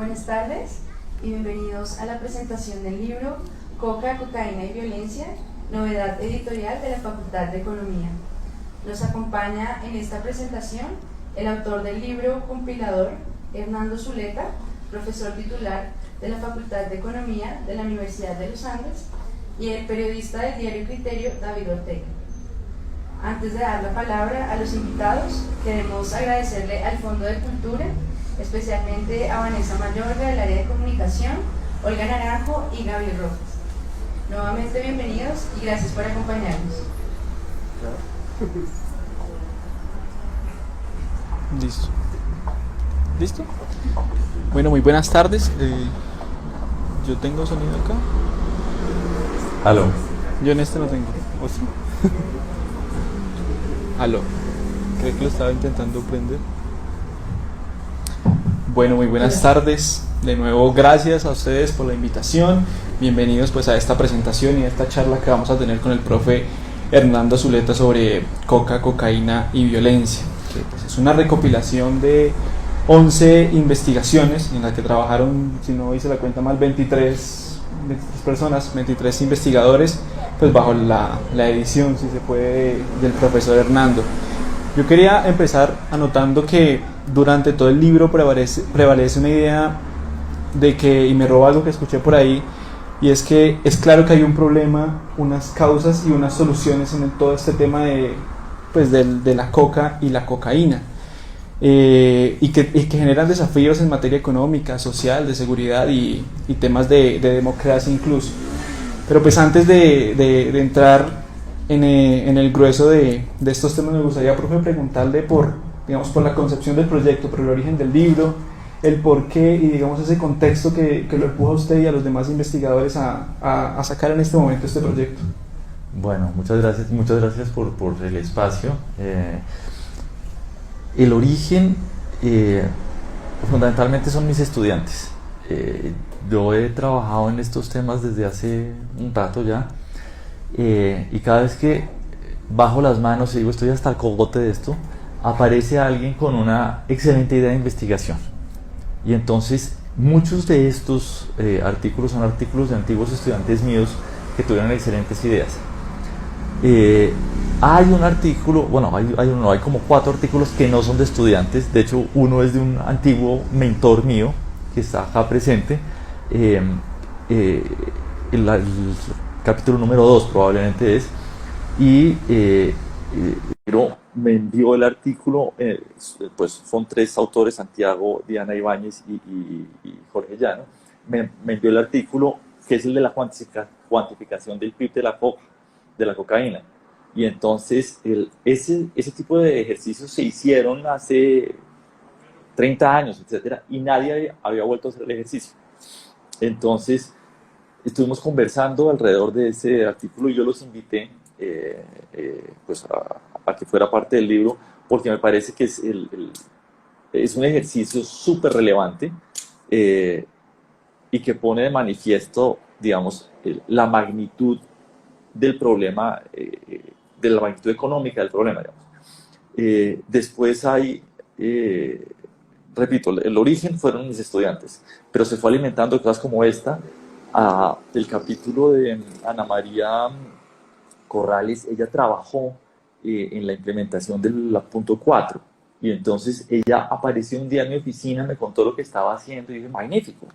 Buenas tardes y bienvenidos a la presentación del libro Coca, Cocaína y Violencia, novedad editorial de la Facultad de Economía. Nos acompaña en esta presentación el autor del libro compilador, Hernando Zuleta, profesor titular de la Facultad de Economía de la Universidad de los Andes, y el periodista del diario Criterio, David Ortega. Antes de dar la palabra a los invitados, queremos agradecerle al Fondo de Cultura, especialmente a Vanessa Mayorga del área de comunicación, Olga Naranjo y Gabriel Rojas. Nuevamente bienvenidos y gracias por acompañarnos. Listo. ¿Listo? Bueno, muy buenas tardes. Yo tengo sonido acá. Aló. Yo en este no tengo. ¿O sí? Aló. Creo que lo estaba intentando prender. Bueno, muy buenas tardes. De nuevo, gracias a ustedes por la invitación. Bienvenidos pues a esta presentación y a esta charla que vamos a tener con el profe Hernando Zuleta sobre coca, cocaína y violencia. Que pues es una recopilación de 11 investigaciones en las que trabajaron, si no hice la cuenta mal, 23 personas, 23 investigadores, pues bajo la edición, si se puede, del profesor Hernando. Yo quería empezar anotando que durante todo el libro prevalece una idea de que, y me roba algo que escuché por ahí, y es que es claro que hay un problema, unas causas y unas soluciones en todo este tema de la coca y la cocaína, y que generan desafíos en materia económica, social, de seguridad y temas de democracia incluso. Pero pues antes de entrar en el grueso de estos temas, me gustaría, profe, preguntarle por la concepción del proyecto, por el origen del libro, el por qué y digamos ese contexto que lo empuja a usted y a los demás investigadores a sacar en este momento este proyecto. Bueno, muchas gracias por el espacio. El origen fundamentalmente son mis estudiantes. Yo he trabajado en estos temas desde hace un rato ya, y cada vez que bajo las manos y digo estoy hasta el cogote de esto, aparece alguien con una excelente idea de investigación. Y entonces muchos de estos artículos son artículos de antiguos estudiantes míos que tuvieron excelentes ideas. Hay un artículo, bueno, hay como 4 artículos que no son de estudiantes. De hecho, uno es de un antiguo mentor mío que está acá presente. El capítulo número 2 probablemente es. Pero me envió el artículo, pues son 3 autores, Santiago, Diana Ibáñez y Jorge Llano. Me envió el artículo que es el de la cuantificación del PIB de la cocaína. Y entonces ese tipo de ejercicios se hicieron hace 30 años, etcétera, y nadie había vuelto a hacer el ejercicio. Entonces estuvimos conversando alrededor de ese artículo y yo los invité pues a que fuera parte del libro, porque me parece que es un ejercicio súper relevante, y que pone de manifiesto, digamos, la magnitud del problema, de la magnitud económica del problema, digamos. Después hay, repito, el origen fueron mis estudiantes, pero se fue alimentando de cosas como esta. El capítulo de Ana María Corrales, ella trabajó en la implementación del punto 4, y entonces ella apareció un día en mi oficina, me contó lo que estaba haciendo y dije, magnífico,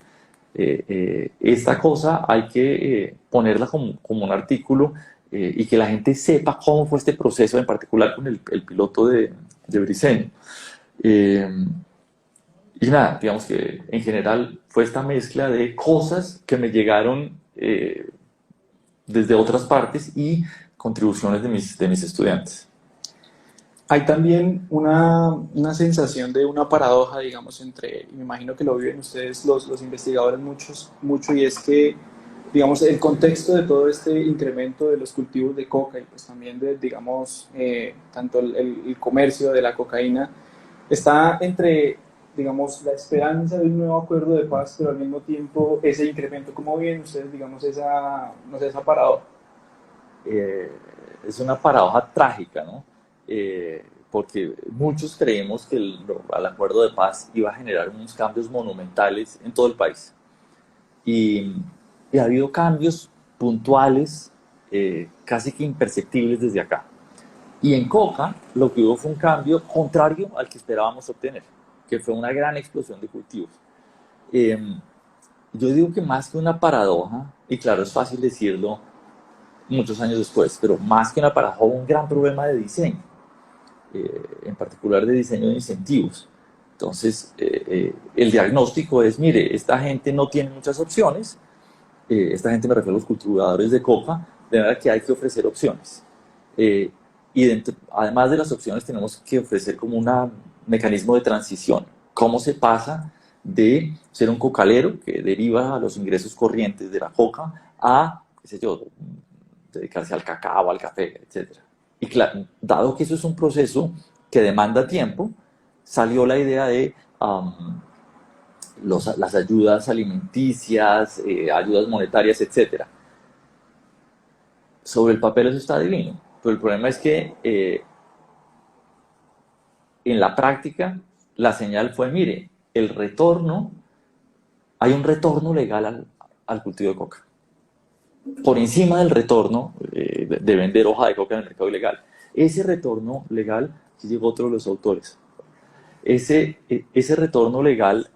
esta cosa hay que ponerla como un artículo, y que la gente sepa cómo fue este proceso, en particular con el piloto de Briceño. Y nada, digamos que en general fue esta mezcla de cosas que me llegaron desde otras partes y contribuciones de mis estudiantes. Hay también una sensación de una paradoja, digamos, y me imagino que lo viven ustedes los investigadores mucho, y es que, digamos, el contexto de todo este incremento de los cultivos de coca y pues también de, digamos, tanto el comercio de la cocaína, está entre, digamos, la esperanza de un nuevo acuerdo de paz, pero al mismo tiempo ese incremento. ¿Cómo ven ustedes, digamos, esa paradoja? Es una paradoja trágica, ¿no? porque muchos creemos que el acuerdo de paz iba a generar unos cambios monumentales en todo el país. Y ha habido cambios puntuales, casi que imperceptibles desde acá. Y en Coca lo que hubo fue un cambio contrario al que esperábamos obtener, que fue una gran explosión de cultivos. Yo digo que más que una paradoja, y claro, es fácil decirlo muchos años después, pero más que una paradoja, un gran problema de diseño, en particular de diseño de incentivos. Entonces, el diagnóstico es, mire, esta gente no tiene muchas opciones, esta gente me refiero a los cultivadores de coca, de manera que hay que ofrecer opciones. Y además de las opciones tenemos que ofrecer como un mecanismo de transición. ¿Cómo se pasa de ser un cocalero que deriva a los ingresos corrientes de la coca a, qué sé yo, dedicarse al cacao, al café, etc.? Y claro, dado que eso es un proceso que demanda tiempo, salió la idea de las ayudas alimenticias, ayudas monetarias, etc. Sobre el papel eso está divino, pero el problema es que en la práctica la señal fue, mire, hay un retorno legal al cultivo de coca. Por encima del retorno de vender hoja de coca en el mercado ilegal. Ese retorno legal, aquí llegó otro de los autores, ese retorno legal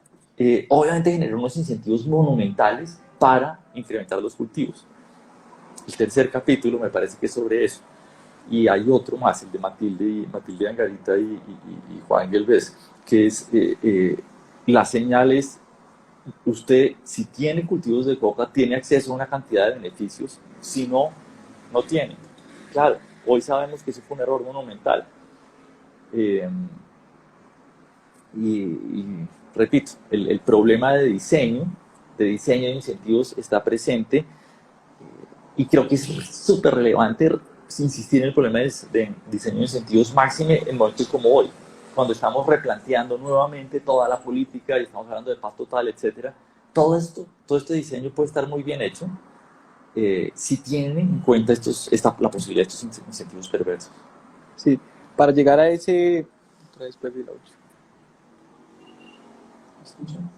obviamente generó unos incentivos monumentales para incrementar los cultivos. El tercer capítulo me parece que es sobre eso. Y hay otro más, el de Matilde Angarita y Juan Gelbez, que es las señales. Usted, si tiene cultivos de coca, tiene acceso a una cantidad de beneficios, si no, no tiene. Claro, hoy sabemos que eso fue un error monumental. Y repito, el problema de diseño de incentivos está presente, y creo que es súper relevante insistir en el problema de diseño de incentivos máxime en momentos como hoy, cuando estamos replanteando nuevamente toda la política y estamos hablando de paz total, etc. Todo este diseño puede estar muy bien hecho si tienen en cuenta la posibilidad de estos incentivos perversos. Sí, para llegar a ese...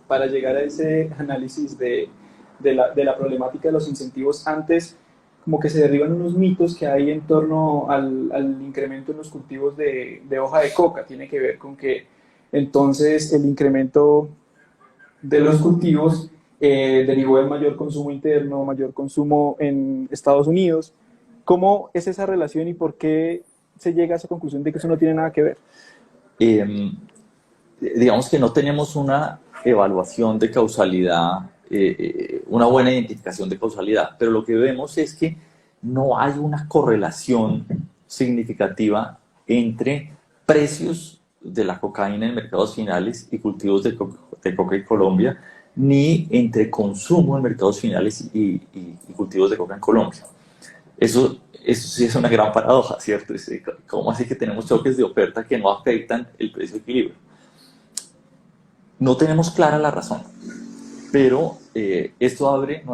Para llegar a ese análisis de la problemática de los incentivos, antes como que se derriban unos mitos que hay en torno al incremento en los cultivos de hoja de coca. Tiene que ver con que entonces el incremento de los cultivos derivó en mayor consumo interno, mayor consumo en Estados Unidos. ¿Cómo es esa relación y por qué se llega a esa conclusión de que eso no tiene nada que ver? Digamos que no tenemos una evaluación de causalidad, una buena identificación de causalidad, pero lo que vemos es que no hay una correlación significativa entre precios de la cocaína en mercados finales y cultivos de coca en Colombia, ni entre consumo en mercados finales y cultivos de coca en Colombia. Eso sí es una gran paradoja, ¿cierto? ¿Cómo así que tenemos choques de oferta que no afectan el precio de equilibrio? No tenemos clara la razón, pero esto abre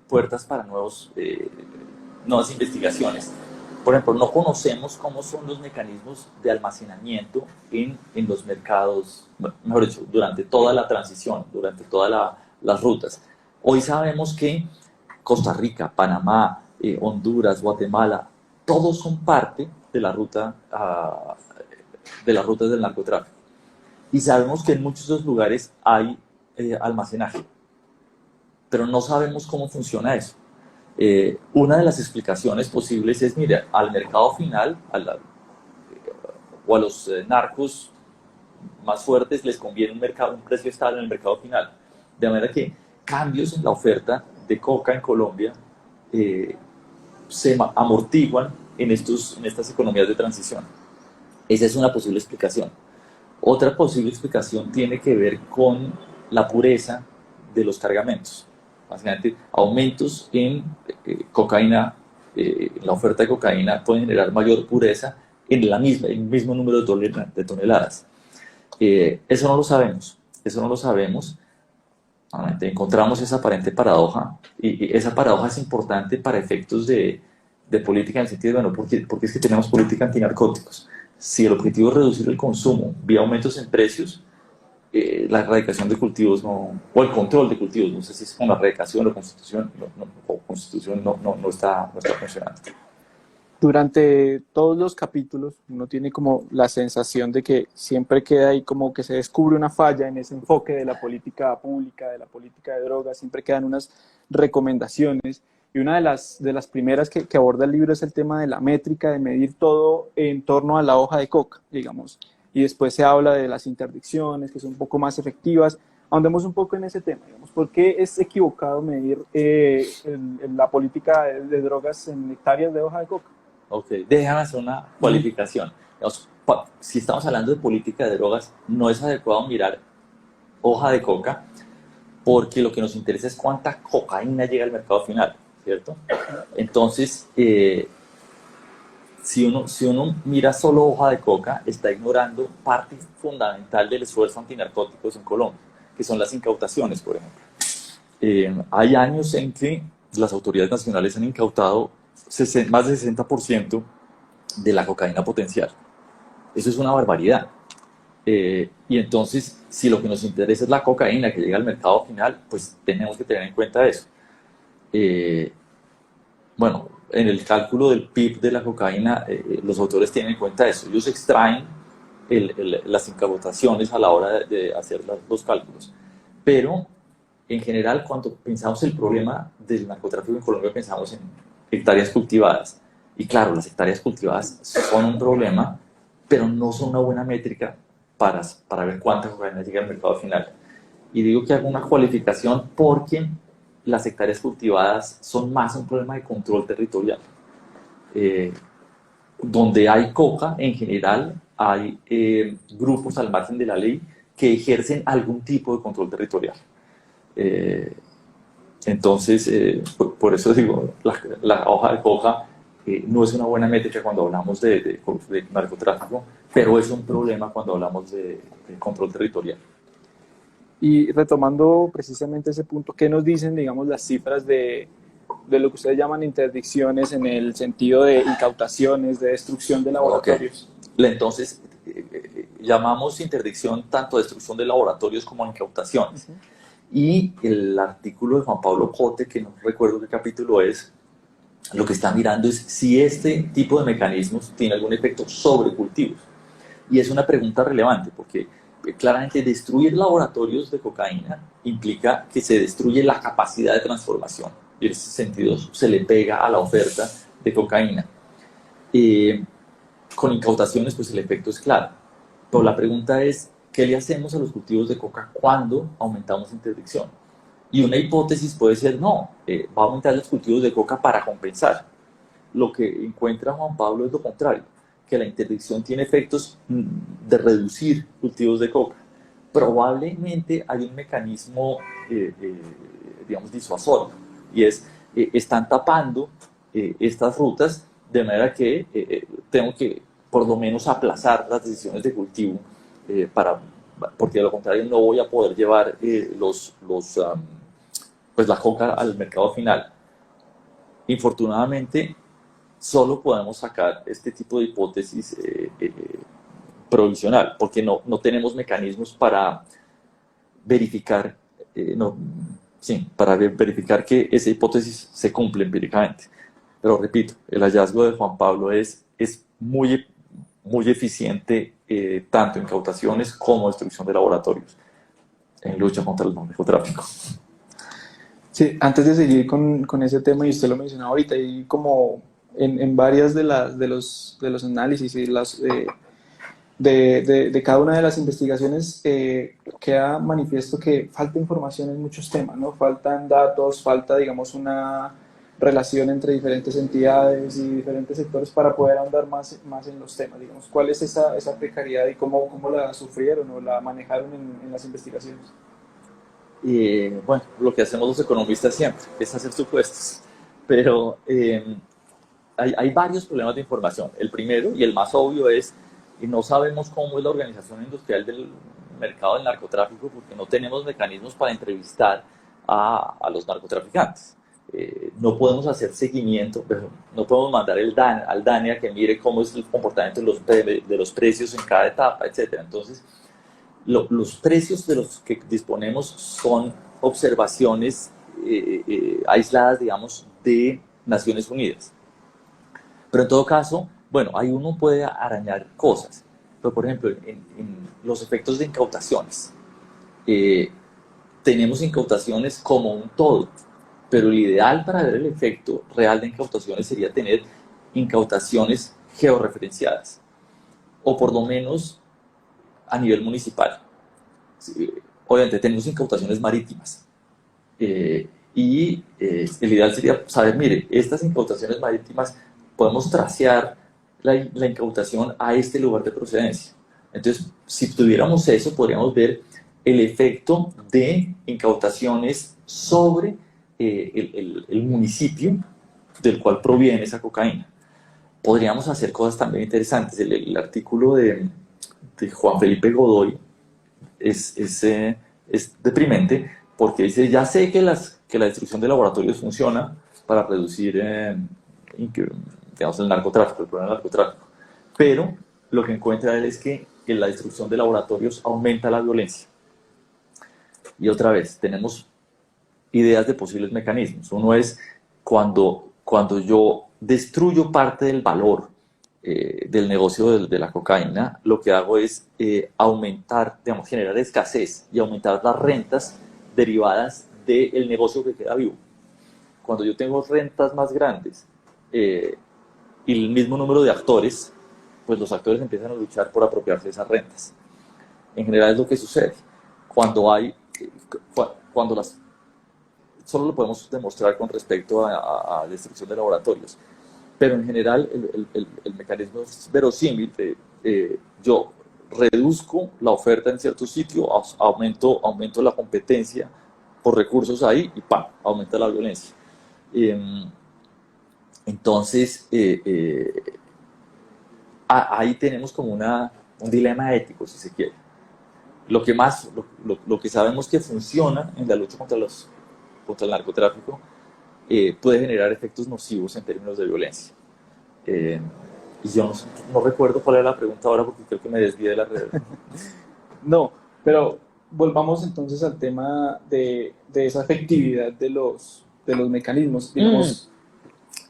puertas para nuevas investigaciones. Por ejemplo, no conocemos cómo son los mecanismos de almacenamiento en los mercados, mejor dicho, durante toda la transición, durante todas las rutas. Hoy sabemos que Costa Rica, Panamá, Honduras, Guatemala, todos son parte de la ruta del narcotráfico. Y sabemos que en muchos de esos lugares hay almacenaje, pero no sabemos cómo funciona eso. Una de las explicaciones posibles es, mira, al mercado final o a los narcos más fuertes les conviene un precio estable en el mercado final. De manera que cambios en la oferta de coca en Colombia se amortiguan en estas economías de transición. Esa es una posible explicación. Otra posible explicación tiene que ver con la pureza de los cargamentos. Básicamente, aumentos en cocaína, la oferta de cocaína pueden generar mayor pureza en el mismo número de toneladas. Eso no lo sabemos. Encontramos esa aparente paradoja, y esa paradoja es importante para efectos de política, en el sentido de, bueno, porque es que tenemos política antinarcóticos. Si el objetivo es reducir el consumo vía aumentos en precios, la erradicación de cultivos o el control de cultivos, no sé si es con la erradicación o constitución, no está funcionando. Durante todos los capítulos uno tiene como la sensación de que siempre queda ahí como que se descubre una falla en ese enfoque de la política pública, de la política de drogas, siempre quedan unas recomendaciones y una de las primeras que aborda el libro es el tema de la métrica, de medir todo en torno a la hoja de coca, digamos, y después se habla de las interdicciones que son un poco más efectivas. Ahondemos un poco en ese tema, digamos, ¿por qué es equivocado medir la política de drogas en hectáreas de hoja de coca? Ok, déjame hacer una cualificación. Digamos, si estamos hablando de política de drogas, no es adecuado mirar hoja de coca, porque lo que nos interesa es cuánta cocaína llega al mercado final, ¿cierto? Entonces, si uno mira solo hoja de coca, está ignorando parte fundamental del esfuerzo antinarcóticos en Colombia, que son las incautaciones, por ejemplo. Hay años en que las autoridades nacionales han incautado más del 60% de la cocaína potencial. Eso es una barbaridad. Y entonces, si lo que nos interesa es la cocaína que llega al mercado final, pues tenemos que tener en cuenta eso. Bueno, en el cálculo del PIB de la cocaína, los autores tienen en cuenta eso. Ellos extraen las incautaciones a la hora de hacer los cálculos. Pero, en general, cuando pensamos el problema del narcotráfico en Colombia, pensamos en hectáreas cultivadas. Y claro, las hectáreas cultivadas son un problema, pero no son una buena métrica para ver cuánta cocaína llega al mercado final. Y digo que hago una cualificación porque las hectáreas cultivadas son más un problema de control territorial. Donde hay coca, en general, hay grupos al margen de la ley que ejercen algún tipo de control territorial. Entonces, por eso digo, la hoja de coca no es una buena métrica cuando hablamos de narcotráfico, pero es un problema cuando hablamos de control territorial. Y retomando precisamente ese punto, ¿qué nos dicen, digamos, las cifras de lo que ustedes llaman interdicciones en el sentido de incautaciones, de destrucción de laboratorios? Okay. Entonces, llamamos interdicción tanto destrucción de laboratorios como incautaciones. Y el artículo de Juan Pablo Cote, que no recuerdo qué capítulo es, lo que está mirando es si este tipo de mecanismos tiene algún efecto sobre cultivos. Y es una pregunta relevante, porque claramente destruir laboratorios de cocaína implica que se destruye la capacidad de transformación. Y en ese sentido se le pega a la oferta de cocaína. Con incautaciones, pues el efecto es claro. Pero la pregunta es, ¿qué le hacemos a los cultivos de coca cuando aumentamos interdicción? Y una hipótesis puede ser, no, va a aumentar los cultivos de coca para compensar. Lo que encuentra Juan Pablo es lo contrario, que la interdicción tiene efectos de reducir cultivos de coca. Probablemente hay un mecanismo, digamos, disuasorio, y es, están tapando estas rutas de manera que tengo que, por lo menos, aplazar las decisiones de cultivo porque de lo contrario no voy a poder llevar pues la coca al mercado final. Infortunadamente, solo podemos sacar este tipo de hipótesis provisional, porque no tenemos mecanismos para verificar, para verificar que esa hipótesis se cumple empíricamente. Pero repito, el hallazgo de Juan Pablo es muy eficiente, tanto en incautaciones como destrucción de laboratorios en lucha contra el narcotráfico. Sí, antes de seguir con ese tema, y usted lo mencionaba ahorita, y como en varias de los análisis y de cada una de las investigaciones queda manifiesto que falta información en muchos temas, ¿no? Faltan datos, falta, digamos, una relación entre diferentes entidades y diferentes sectores para poder andar más en los temas, digamos. ¿Cuál es esa precariedad y cómo la sufrieron o la manejaron en las investigaciones? Bueno, lo que hacemos los economistas siempre es hacer supuestos, pero hay varios problemas de información. El primero y el más obvio es que no sabemos cómo es la organización industrial del mercado del narcotráfico porque no tenemos mecanismos para entrevistar a los narcotraficantes. no podemos hacer seguimiento, pero no podemos mandar al DANE a que mire cómo es el comportamiento de los precios en cada etapa, etc. Entonces, los precios de los que disponemos son observaciones aisladas, digamos, de Naciones Unidas. Pero en todo caso, bueno, ahí uno puede arañar cosas. Pero, por ejemplo, en los efectos de incautaciones. Tenemos incautaciones como un todo, pero el ideal para ver el efecto real de incautaciones sería tener incautaciones georreferenciadas, o por lo menos a nivel municipal. Obviamente tenemos incautaciones marítimas, y el ideal sería saber, mire, estas incautaciones marítimas podemos tracear la incautación a este lugar de procedencia. Entonces, si tuviéramos eso, podríamos ver el efecto de incautaciones sobre el municipio del cual proviene esa cocaína. Podríamos hacer cosas también interesantes. El artículo de Juan Felipe Godoy es deprimente, porque dice, ya sé que la destrucción de laboratorios funciona para reducir digamos, el narcotráfico, el problema del narcotráfico, pero lo que encuentra él es que la destrucción de laboratorios aumenta la violencia. Y otra vez, tenemos ideas de posibles mecanismos. Uno es cuando yo destruyo parte del valor del negocio de la cocaína, lo que hago es aumentar, digamos, generar escasez y aumentar las rentas derivadas del negocio que queda vivo. Cuando yo tengo rentas más grandes y el mismo número de actores, pues los actores empiezan a luchar por apropiarse de esas rentas. En general es lo que sucede. Solo lo podemos demostrar con respecto a destrucción de laboratorios, pero en general el mecanismo es verosímil. Yo reduzco la oferta en cierto sitio, aumento la competencia por recursos ahí y ¡pam!, aumenta la violencia. Entonces, ahí tenemos como un dilema ético, si se quiere. Lo que sabemos que funciona en la lucha contra el narcotráfico puede generar efectos nocivos en términos de violencia. Y yo no recuerdo cuál era la pregunta ahora, porque creo que me desvié de la red. No, pero volvamos entonces al tema de esa efectividad de los mecanismos, digamos.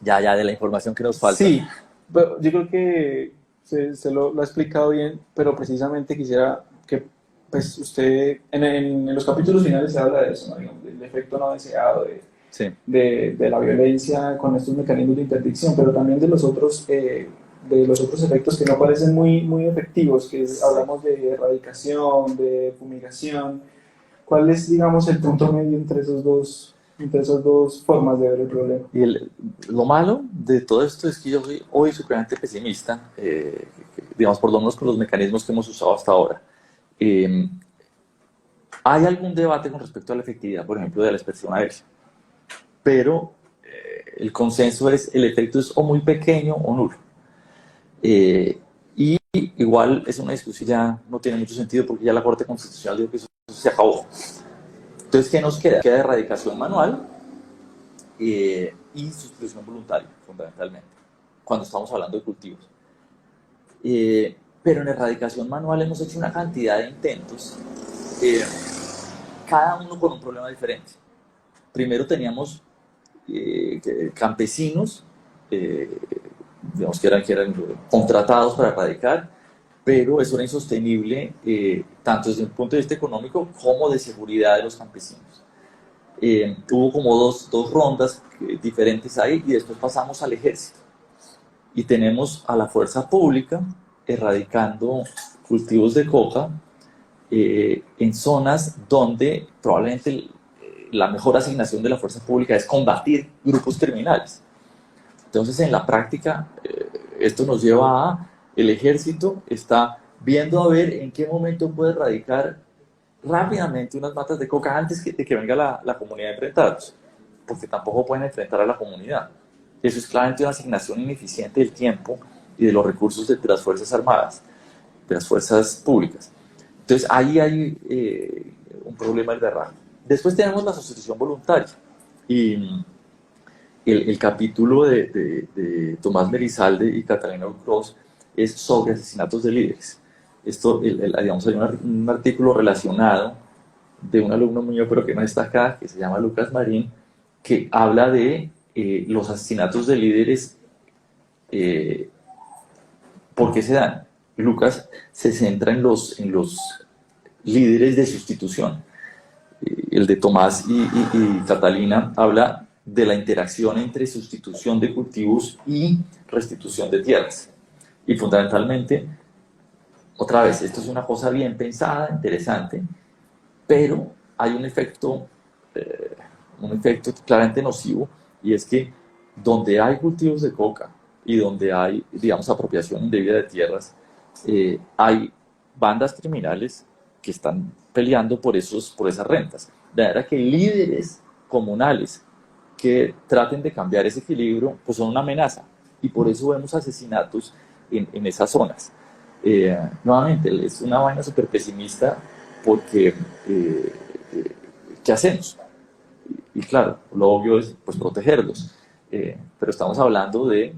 Ya, de la información que nos falta. Sí, pero yo creo que se lo ha explicado bien, pero precisamente quisiera que pues usted, en los capítulos finales se habla de eso, ¿no? Digamos, del efecto no deseado, de la violencia con estos mecanismos de interdicción, pero también de los otros efectos que no parecen muy efectivos, que hablamos de erradicación, de fumigación. ¿Cuál es, digamos, el punto medio entre esas dos formas de ver el problema? Y lo malo de todo esto es que yo soy hoy supremamente pesimista, digamos, por lo menos con los mecanismos que hemos usado hasta ahora. Hay algún debate con respecto a la efectividad, por ejemplo, de la expresión aérea, pero el consenso es el efecto es o muy pequeño o nulo. Y igual es una discusión ya no tiene mucho sentido, porque ya la Corte Constitucional dijo que eso se acabó. Entonces, ¿qué nos queda? Queda erradicación manual y sustitución voluntaria, fundamentalmente, cuando estamos hablando de cultivos. Pero en erradicación manual hemos hecho una cantidad de intentos, cada uno con un problema diferente. Primero teníamos campesinos, digamos que eran contratados para erradicar, pero eso era insostenible tanto desde un punto de vista económico como de seguridad de los campesinos. Hubo como dos rondas diferentes ahí, y después pasamos al ejército. Y tenemos a la fuerza pública erradicando cultivos de coca en zonas donde probablemente la mejor asignación de la fuerza pública es combatir grupos criminales. Entonces, en la práctica, esto nos lleva a el ejército está viendo a ver en qué momento puede erradicar rápidamente unas matas de coca antes de que venga la comunidad a enfrentarlos, porque tampoco pueden enfrentar a la comunidad. Eso es claramente una asignación ineficiente del tiempo y de los recursos de las Fuerzas Armadas, de las fuerzas públicas. Entonces ahí hay un problema del berraco. Después tenemos la sustitución voluntaria, y el capítulo de Tomás Merizalde y Catalina Ucros es sobre asesinatos de líderes. Esto, digamos, hay un artículo relacionado de un alumno mío, pero que no está acá, que se llama Lucas Marín, que habla de los asesinatos de líderes, ¿por qué se dan? Lucas se centra en los líderes de sustitución. El de Tomás y Catalina habla de la interacción entre sustitución de cultivos y restitución de tierras. Y fundamentalmente, otra vez, esto es una cosa bien pensada, interesante, pero hay un efecto claramente nocivo, y es que donde hay cultivos de coca y donde hay, digamos, apropiación indebida de tierras, hay bandas criminales que están peleando por esas rentas. De manera que líderes comunales que traten de cambiar ese equilibrio, pues son una amenaza, y por eso vemos asesinatos en esas zonas. Nuevamente, es una vaina súper pesimista, porque ¿qué hacemos? Y claro, lo obvio es pues protegerlos, pero estamos hablando de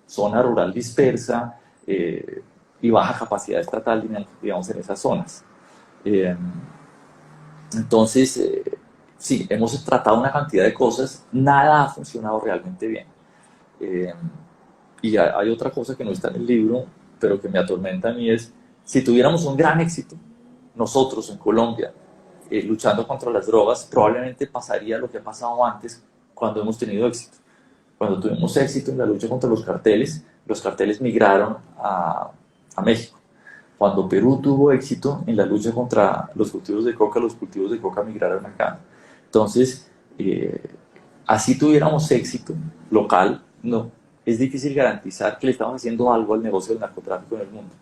zona rural dispersa y baja capacidad estatal, digamos, en esas zonas. Entonces, sí, hemos tratado una cantidad de cosas, nada ha funcionado realmente bien. Y hay otra cosa que no está en el libro, pero que me atormenta a mí, es si tuviéramos un gran éxito, nosotros en Colombia, luchando contra las drogas, probablemente pasaría lo que ha pasado antes cuando hemos tenido éxito. Cuando tuvimos éxito en la lucha contra los carteles migraron a México. Cuando Perú tuvo éxito en la lucha contra los cultivos de coca migraron acá. Entonces, así tuviéramos éxito local, no, es difícil garantizar que le estamos haciendo algo al negocio del narcotráfico en el mundo.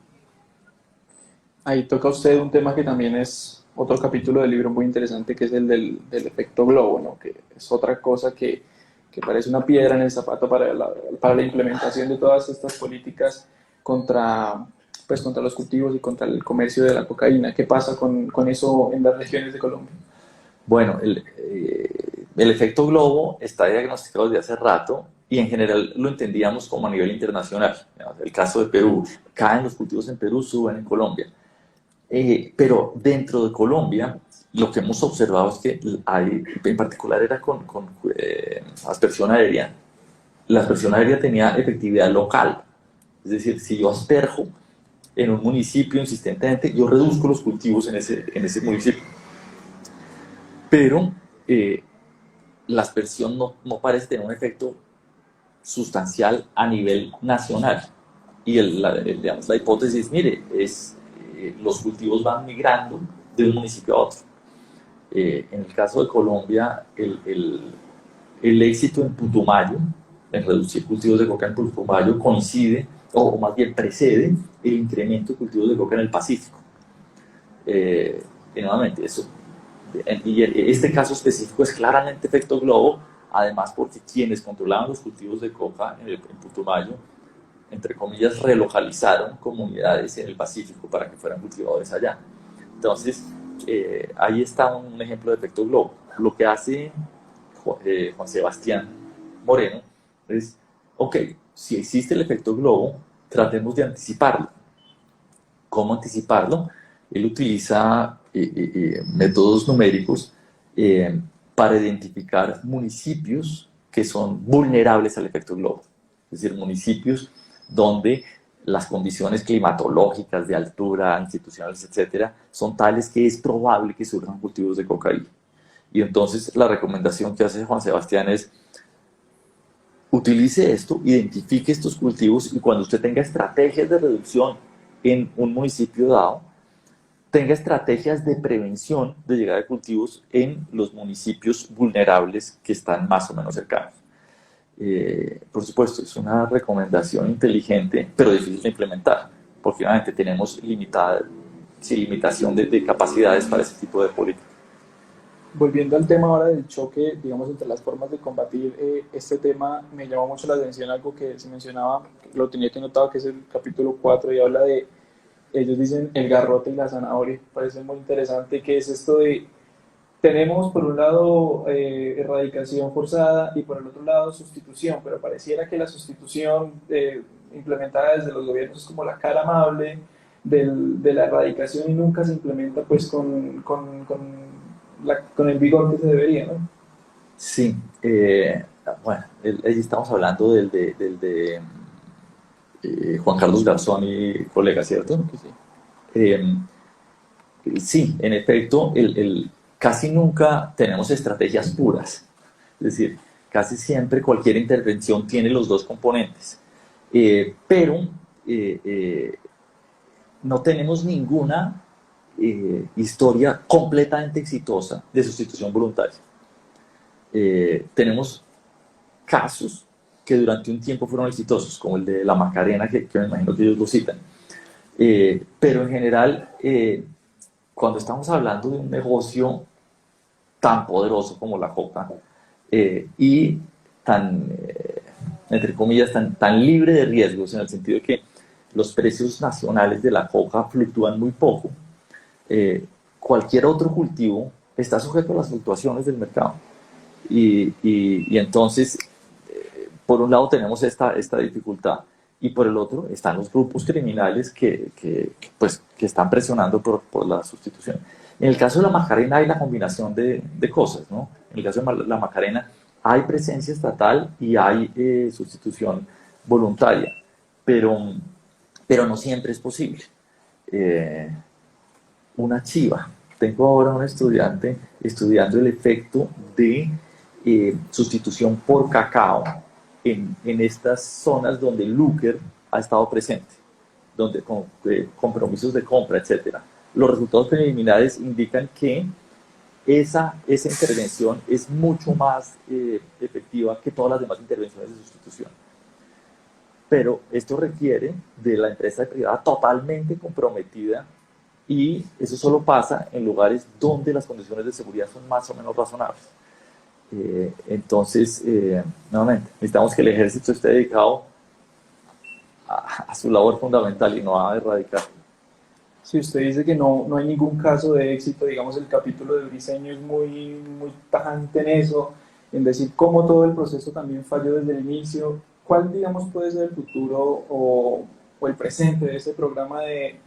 Ahí toca usted un tema que también es otro capítulo del libro muy interesante, que es el del efecto globo, ¿no? Que es otra cosa que parece una piedra en el zapato para la implementación de todas estas políticas contra los cultivos y contra el comercio de la cocaína. ¿Qué pasa con eso en las regiones de Colombia? Bueno, el efecto globo está diagnosticado desde hace rato, y en general lo entendíamos como a nivel internacional. El caso de Perú, caen los cultivos en Perú, suben en Colombia. Pero dentro de Colombia, lo que hemos observado es que hay, en particular era con aspersión aérea. La aspersión aérea tenía efectividad local. Es decir, si yo asperjo en un municipio insistentemente, yo reduzco los cultivos en ese municipio. Pero la aspersión no parece tener un efecto sustancial a nivel nacional. Y digamos, la hipótesis, mire, los cultivos van migrando de un municipio a otro. En el caso de Colombia, el éxito en Putumayo, en reducir cultivos de coca en Putumayo, coincide, o más bien precede, el incremento de cultivos de coca en el Pacífico. Y nuevamente, este caso específico es claramente efecto globo, además porque quienes controlaban los cultivos de coca en Putumayo, entre comillas, relocalizaron comunidades en el Pacífico para que fueran cultivadores allá. Entonces, ahí está un ejemplo de efecto globo. Lo que hace Juan Sebastián Moreno es, ok, si existe el efecto globo, tratemos de anticiparlo. ¿Cómo anticiparlo? Él utiliza métodos numéricos para identificar municipios que son vulnerables al efecto globo. Es decir, municipios donde las condiciones climatológicas, de altura, institucionales, etcétera, son tales que es probable que surjan cultivos de cocaína. Y entonces la recomendación que hace Juan Sebastián es: utilice esto, identifique estos cultivos, y cuando usted tenga estrategias de reducción en un municipio dado, tenga estrategias de prevención de llegada de cultivos en los municipios vulnerables que están más o menos cercanos. Por supuesto, es una recomendación inteligente, pero difícil de implementar, porque obviamente tenemos limitación de capacidades para ese tipo de política. Volviendo al tema ahora del choque, digamos, entre las formas de combatir este tema, me llamó mucho la atención algo que se mencionaba, lo tenía que notar, que es el capítulo 4, y habla de, ellos dicen, el garrote y la zanahoria. Parece muy interesante, que es esto de tenemos por un lado erradicación forzada y por el otro lado sustitución, pero pareciera que la sustitución implementada desde los gobiernos es como la cara amable de la erradicación y nunca se implementa pues con el vigor que se debería, ¿no? Sí, bueno, ahí estamos hablando del de Juan Carlos Garzón y colega, ¿cierto? Sí. Sí, en efecto, casi nunca tenemos estrategias puras. Es decir, casi siempre cualquier intervención tiene los dos componentes. Pero no tenemos ninguna historia completamente exitosa de sustitución voluntaria. Tenemos casos que durante un tiempo fueron exitosos, como el de la Macarena, que me imagino que ellos lo citan. Pero en general, cuando estamos hablando de un negocio tan poderoso como la coca y tan, entre comillas, tan libre de riesgos, en el sentido de que los precios nacionales de la coca fluctúan muy poco, cualquier otro cultivo está sujeto a las fluctuaciones del mercado. Y entonces, por un lado tenemos esta dificultad y por el otro están los grupos criminales que están presionando por la sustitución. En el caso de la Macarena hay la combinación de cosas, ¿no? En el caso de la Macarena hay presencia estatal y hay sustitución voluntaria, pero no siempre es posible. Una chiva. Tengo ahora un estudiante estudiando el efecto de sustitución por cacao en estas zonas donde Luker ha estado presente, donde con compromisos de compra, etc. Los resultados preliminares indican que esa intervención es mucho más efectiva que todas las demás intervenciones de sustitución. Pero esto requiere de la empresa privada totalmente comprometida y eso solo pasa en lugares donde las condiciones de seguridad son más o menos razonables. Entonces, nuevamente, necesitamos que el ejército esté dedicado a su labor fundamental y no a erradicar. Si usted dice que no hay ningún caso de éxito, digamos el capítulo de Briceño es muy tajante en eso, en decir cómo todo el proceso también falló desde el inicio. ¿Cuál, digamos, puede ser el futuro o el presente de ese programa de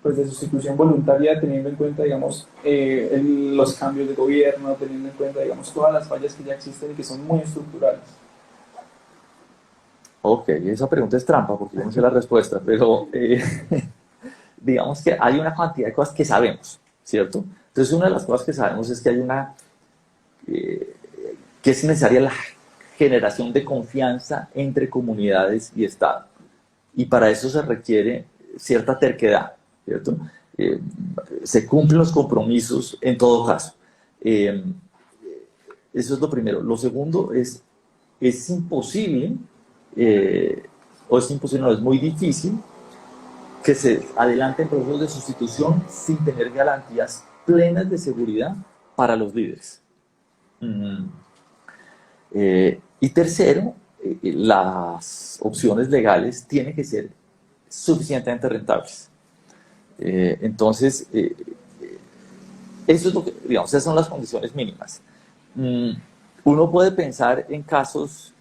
sustitución voluntaria, teniendo en cuenta, digamos, los cambios de gobierno, teniendo en cuenta, digamos, todas las fallas que ya existen y que son muy estructurales? Ok, esa pregunta es trampa porque yo no sé la respuesta, pero digamos que hay una cantidad de cosas que sabemos, ¿cierto? Entonces, una de las cosas que sabemos es que hay que es necesaria la generación de confianza entre comunidades y Estado. Y para eso se requiere cierta terquedad, ¿cierto? Se cumplen los compromisos en todo caso. Eso es lo primero. Lo segundo es imposible, no, es muy difícil que se adelanten procesos de sustitución sin tener garantías plenas de seguridad para los líderes. Y tercero, las opciones legales tienen que ser suficientemente rentables. Entonces, eso es lo que, digamos, esas son las condiciones mínimas. Uno puede pensar en casos,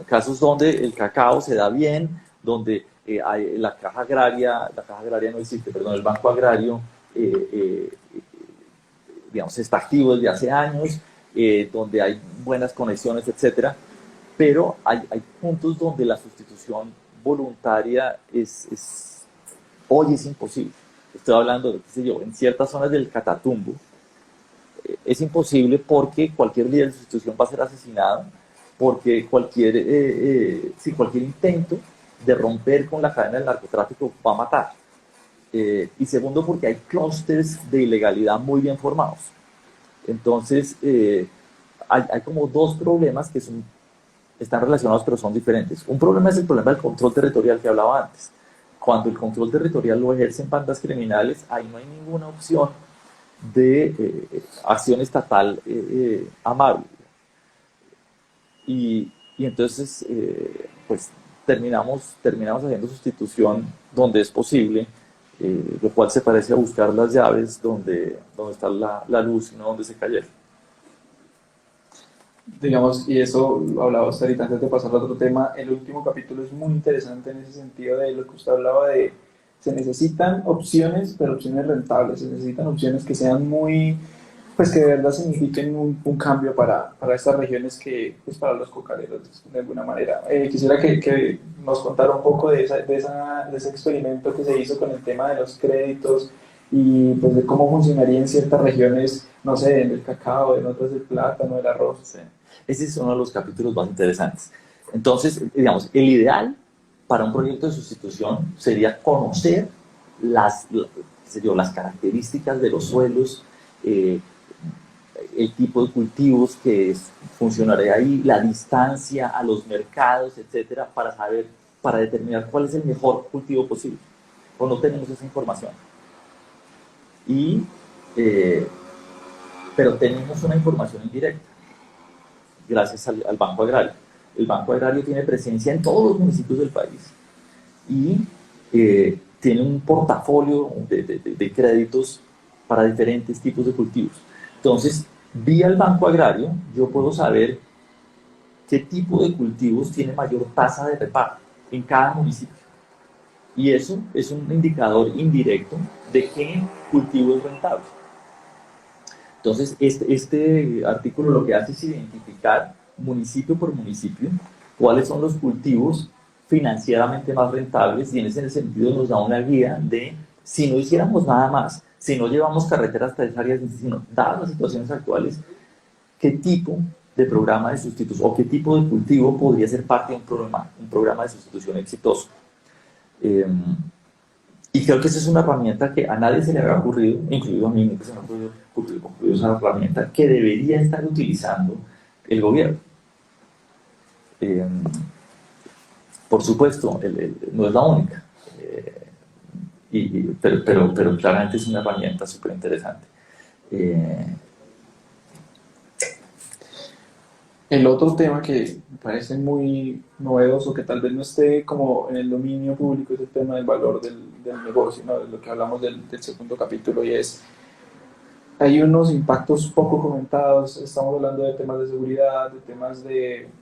casos donde el cacao se da bien, donde hay la caja agraria no existe, perdón, el Banco Agrario, digamos, está activo desde hace años, donde hay buenas conexiones, etcétera, pero hay puntos donde la sustitución voluntaria hoy es imposible. Estoy hablando de, qué sé yo, en ciertas zonas del Catatumbo, es imposible porque cualquier líder de sustitución va a ser asesinado, porque cualquier intento de romper con la cadena del narcotráfico va a matar. Y segundo, porque hay clústeres de ilegalidad muy bien formados. Entonces, hay como dos problemas que están relacionados pero son diferentes. Un problema es el problema del control territorial que hablaba antes. Cuando el control territorial lo ejercen bandas criminales, ahí no hay ninguna opción de acción estatal amable. Y entonces, pues terminamos haciendo sustitución donde es posible, lo cual se parece a buscar las llaves donde está la luz y no donde se cayeron. Digamos, y eso lo hablaba usted ahorita antes de pasar al otro tema, el último capítulo es muy interesante en ese sentido de lo que usted hablaba de, se necesitan opciones, pero opciones rentables, se necesitan opciones que sean muy, pues que de verdad signifiquen un cambio para estas regiones que, pues para los cocaleros, de alguna manera. Quisiera que nos contara un poco de ese experimento que se hizo con el tema de los créditos y pues de cómo funcionaría en ciertas regiones, no sé, en el cacao, en otras el plátano, el arroz. Sí. Ese es uno de los capítulos más interesantes. Entonces, digamos, el ideal para un proyecto de sustitución sería conocer las características de los suelos, el tipo de cultivos que funcionaría ahí, la distancia a los mercados, etcétera, para determinar cuál es el mejor cultivo posible. O no tenemos esa información. Pero tenemos una información indirecta, gracias al Banco Agrario. El Banco Agrario tiene presencia en todos los municipios del país y tiene un portafolio de créditos para diferentes tipos de cultivos. Entonces, vía el Banco Agrario, yo puedo saber qué tipo de cultivos tiene mayor tasa de reparto en cada municipio. Y eso es un indicador indirecto de qué cultivo es rentable. Entonces, este artículo lo que hace es identificar municipio por municipio cuáles son los cultivos financieramente más rentables, y en ese sentido nos da una guía de, si no hiciéramos nada más, si no llevamos carreteras hasta esas áreas, sino dadas las situaciones actuales, qué tipo de programa de sustitución o qué tipo de cultivo podría ser parte de un programa de sustitución exitoso. Y creo que esa es una herramienta que a nadie se le había ocurrido, incluido a mí, que se me ha ocurrido esa herramienta que debería estar utilizando el gobierno. Por supuesto, no es la única, pero claramente es una herramienta súper interesante. El otro tema que me parece muy novedoso, que tal vez no esté como en el dominio público, es el tema del valor del negocio, ¿no? De lo que hablamos del segundo capítulo, y es, hay unos impactos poco comentados, estamos hablando de temas de seguridad, de temas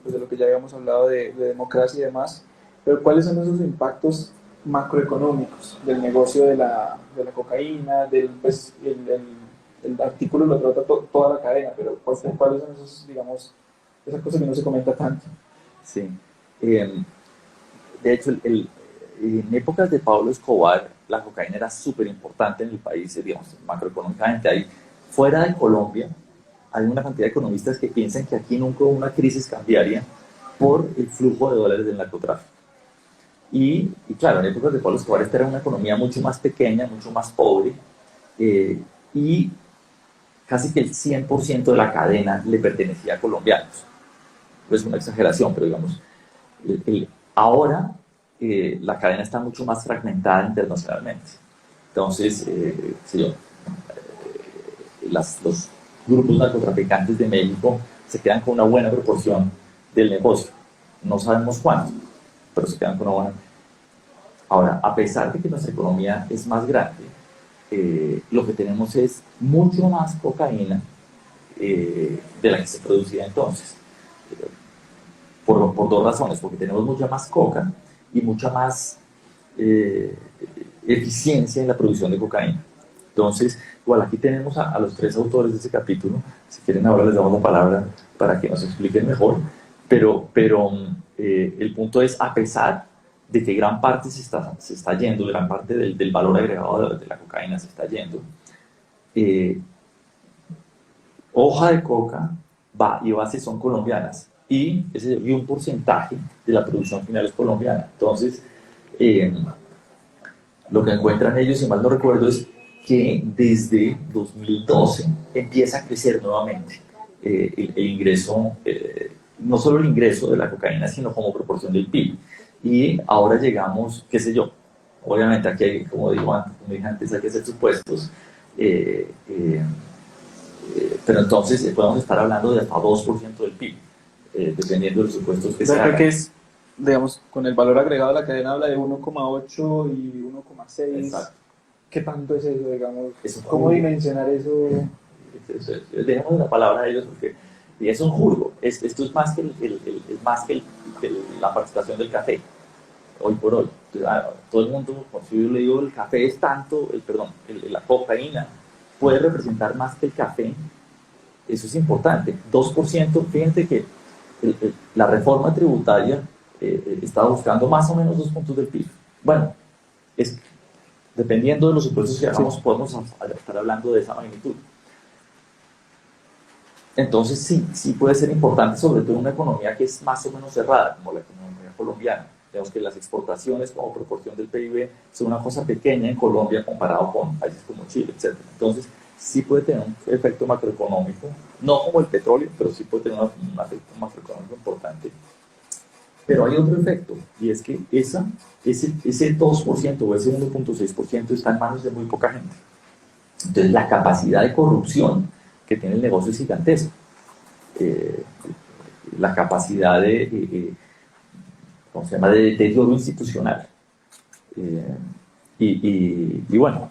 pues de lo que ya habíamos hablado de democracia y demás, pero ¿cuáles son esos impactos macroeconómicos del negocio de la cocaína? Pues, el artículo lo trata toda la cadena, pero ¿cuáles son esos, digamos, esas cosas que no se comenta tanto? Sí. De hecho, en épocas de Pablo Escobar, la cocaína era súper importante en el país, digamos, macroeconómicamente. Fuera de Colombia, hay una cantidad de economistas que piensan que aquí nunca hubo una crisis cambiaria por el flujo de dólares del narcotráfico. Y claro, en épocas de Pablo Escobar esta era una economía mucho más pequeña, mucho más pobre, y casi que el 100% de la cadena le pertenecía a colombianos. Es una exageración, pero digamos, ahora la cadena está mucho más fragmentada internacionalmente. Entonces, los grupos narcotraficantes de México se quedan con una buena proporción del negocio. No sabemos cuánto, pero se quedan con una buena. Ahora, a pesar de que nuestra economía es más grande, lo que tenemos es mucho más cocaína de la que se producía entonces. Por dos razones, porque tenemos mucha más coca y mucha más eficiencia en la producción de cocaína. Entonces, igual aquí tenemos a los tres autores de ese capítulo. Si quieren ahora les damos la palabra para que nos expliquen mejor, pero el punto es, a pesar de que gran parte se está yendo, gran parte del valor agregado de la cocaína se está yendo, hoja de coca y base son colombianas, y un porcentaje de la producción final es colombiana. Entonces, lo que encuentran ellos, si mal no recuerdo, es que desde 2012 empieza a crecer nuevamente el ingreso, no solo el ingreso de la cocaína, sino como proporción del PIB. Y ahora llegamos, qué sé yo, obviamente aquí hay, como dije antes, hay que hacer supuestos, pero entonces podemos estar hablando de hasta 2% del PIB, dependiendo de los supuestos que se hagan. Que es, digamos, con el valor agregado de la cadena habla de 1,8 y 1,6. Exacto. ¿Qué tanto es eso, digamos? Es un ¿Cómo jugo. dimensionar eso? Dejemos la palabra a ellos porque es un jugo. Esto es más que, la participación del café, hoy por hoy. Todo el mundo, cuando yo le digo el café es tanto, la cocaína puede representar más que el café. Eso es importante. 2%, fíjense que la reforma tributaria está buscando más o menos 2 puntos del PIB. Bueno, dependiendo de los supuestos que hagamos, podemos estar hablando de esa magnitud. Entonces sí puede ser importante, sobre todo en una economía que es más o menos cerrada, como la economía colombiana. Vemos que las exportaciones como proporción del PIB son una cosa pequeña en Colombia comparado con países como Chile, etc. Entonces sí puede tener un efecto macroeconómico, no como el petróleo, pero sí puede tener un efecto macroeconómico importante. Pero hay otro efecto, y es que ese 2% o ese 1.6% está en manos de muy poca gente. Entonces la capacidad de corrupción que tiene el negocio es gigantesca. La capacidad ¿cómo se llama?, de deterioro institucional. Bueno,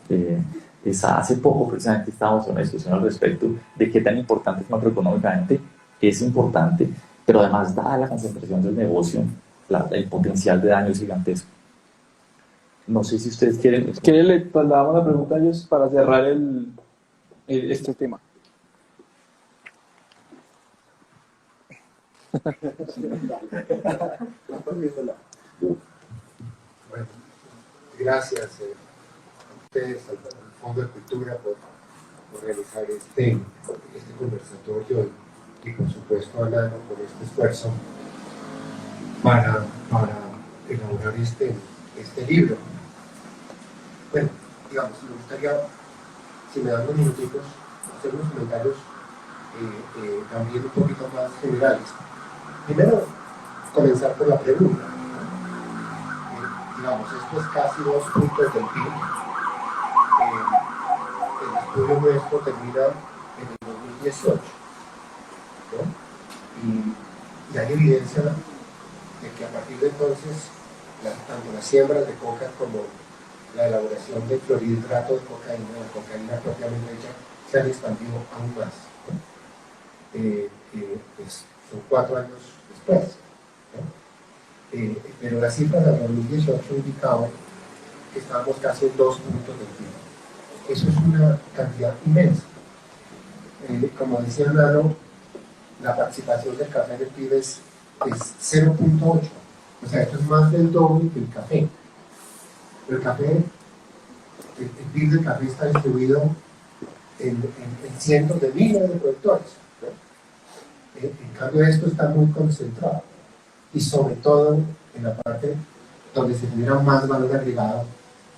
hace poco precisamente estábamos en una discusión al respecto de qué tan importante es macroeconómicamente. Es importante, pero además, dada la concentración del negocio, el potencial de daño es gigantesco. No sé si ustedes quieren... ¿Quieren le trasladamos la pregunta a ellos para cerrar este tema? Bueno, gracias a ustedes, al Fondo de Cultura, por realizar este conversatorio y por supuesto a Nano por este esfuerzo para elaborar este libro. Bueno, digamos, me gustaría, si me dan unos minutitos, hacer unos comentarios también un poquito más generales. Primero, comenzar por la pregunta. Digamos, esto es casi 2 puntos del PIB. El estudio nuestro termina en el 2018, ¿no? Y hay evidencia de que a partir de entonces, tanto las siembras de coca como la elaboración de clorhidrato de cocaína, la cocaína propiamente hecha, se han expandido aún más, ¿no? Pues, son 4 años después, ¿no? Pero las cifras del 2018 indicaban que estábamos casi en 2 puntos del PIB. Eso es una cantidad inmensa. Como decía Nano, la participación del café en el PIB es 0.8. O sea, esto es más del doble que el café. El PIB del café está distribuido en cientos de miles de productores, ¿no? En cambio, esto está muy concentrado. Y sobre todo en la parte donde se genera más valor agregado,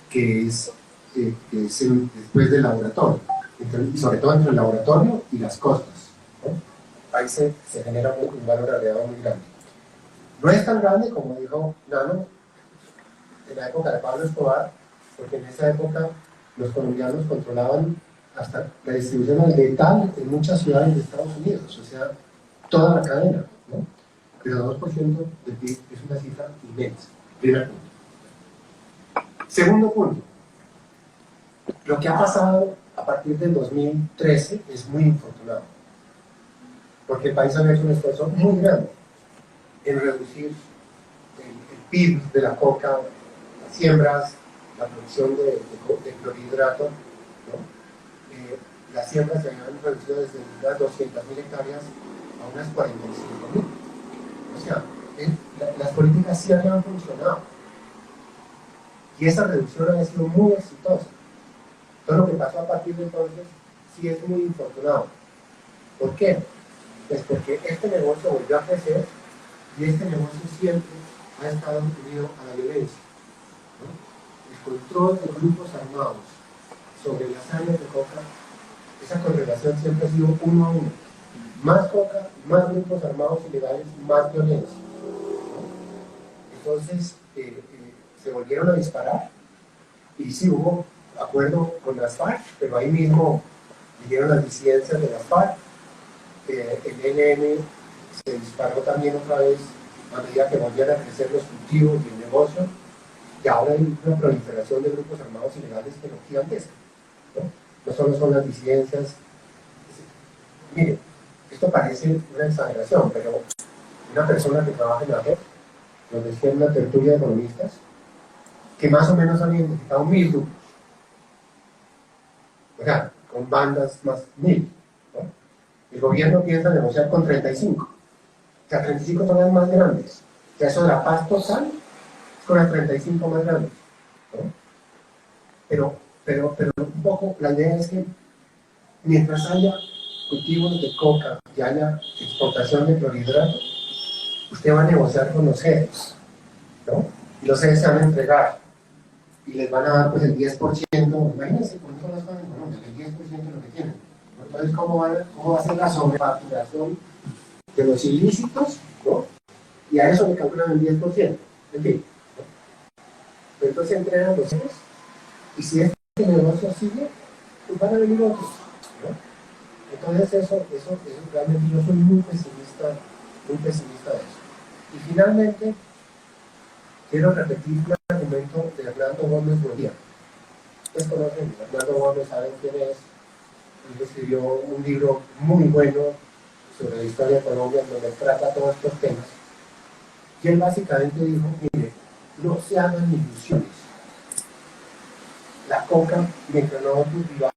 que es después del laboratorio, y sobre todo entre el laboratorio y las costas, ¿no? Ahí se genera un valor agregado muy grande. No es tan grande como dijo Nano en la época de Pablo Escobar, porque en esa época los colombianos controlaban hasta la distribución al letal en muchas ciudades de Estados Unidos, o sea, toda la cadena, ¿no? Pero 2% del PIB es una cifra inmensa. Primer punto. Segundo punto. Lo que ha pasado a partir del 2013 es muy infortunado, porque el país ha hecho un esfuerzo muy grande en reducir el PIB de la coca, las siembras, la producción de clorhidrato, ¿no? Las siembras se han reducido desde unas 200.000 hectáreas a unas 45.000. O sea, las políticas sí habían funcionado y esa reducción ha sido muy exitosa. Todo lo que pasó a partir de entonces sí es muy infortunado. ¿Por qué? Pues porque este negocio volvió a crecer y este negocio siempre ha estado unido a la violencia, ¿no? El control de grupos armados sobre las áreas de coca, esa correlación siempre ha sido 1 a 1. Más coca, más grupos armados ilegales, más violencia, ¿no? Entonces se volvieron a disparar y sí hubo acuerdo con las FARC, pero ahí mismo vinieron las disidencias de las FARC. El ELN se disparó también otra vez a medida que volvían a crecer los cultivos y el negocio. que ahora hay una proliferación de grupos armados ilegales que no gigantesca, ¿no? No solo son las disidencias. Mire, esto parece una exageración, pero una persona que trabaja en la JEP nos decía en una tertulia de economistas que más o menos han identificado 1000 grupos, o sea, con bandas más 1000, ¿no? El gobierno piensa negociar con 35, o sea, 35 son las más grandes, o sea, eso de la paz total es con las 35 más grandes, ¿no? Pero un poco la idea es que mientras haya cultivos de coca y haya exportación de clorhidratos, usted va a negociar con los jefes, ¿no? Y los jefes se van a entregar y les van a dar pues el 10%, imagínense cuánto las van a economía, el 10% de lo que tienen. Entonces, ¿cómo va a ser la sobrefacturación de los ilícitos, ¿no? Y a eso le calculan el 10%, en fin, ¿no? Pero entonces entregan los jefes y si este negocio sigue, pues van a venir otros, ¿no? Entonces eso realmente yo soy muy pesimista de eso. Y finalmente, quiero repetir un argumento de Hernando Gómez Bonilla. Ustedes conocen a Hernando Gómez, saben quién es. Él escribió un libro muy bueno sobre la historia de Colombia, donde trata todos estos temas. Y él básicamente dijo, mire, no se hagan ilusiones. La coca, mientras nosotros vivamos,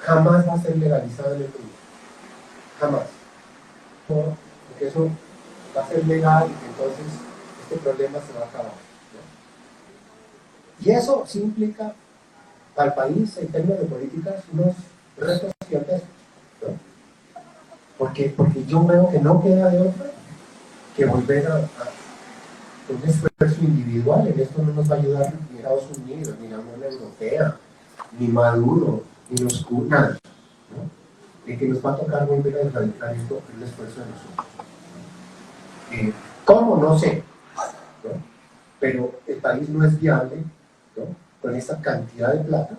jamás va a ser legalizada en el mundo. Jamás. Porque eso va a ser legal y entonces este problema se va a acabar, ¿no? Y eso sí implica al país, en términos de políticas, unos retos gigantescos, ¿no? Porque yo veo que no queda de otra que volver a un esfuerzo individual. En esto no nos va a ayudar ni Estados Unidos, ni la Unión Europea, ni Maduro, ni los nada, ¿no? Y que nos va a tocar volver a erradicar esto en el esfuerzo de nosotros. ¿Cómo? No sé, ¿no? Pero el país no es viable, ¿no? Con esta cantidad de plata,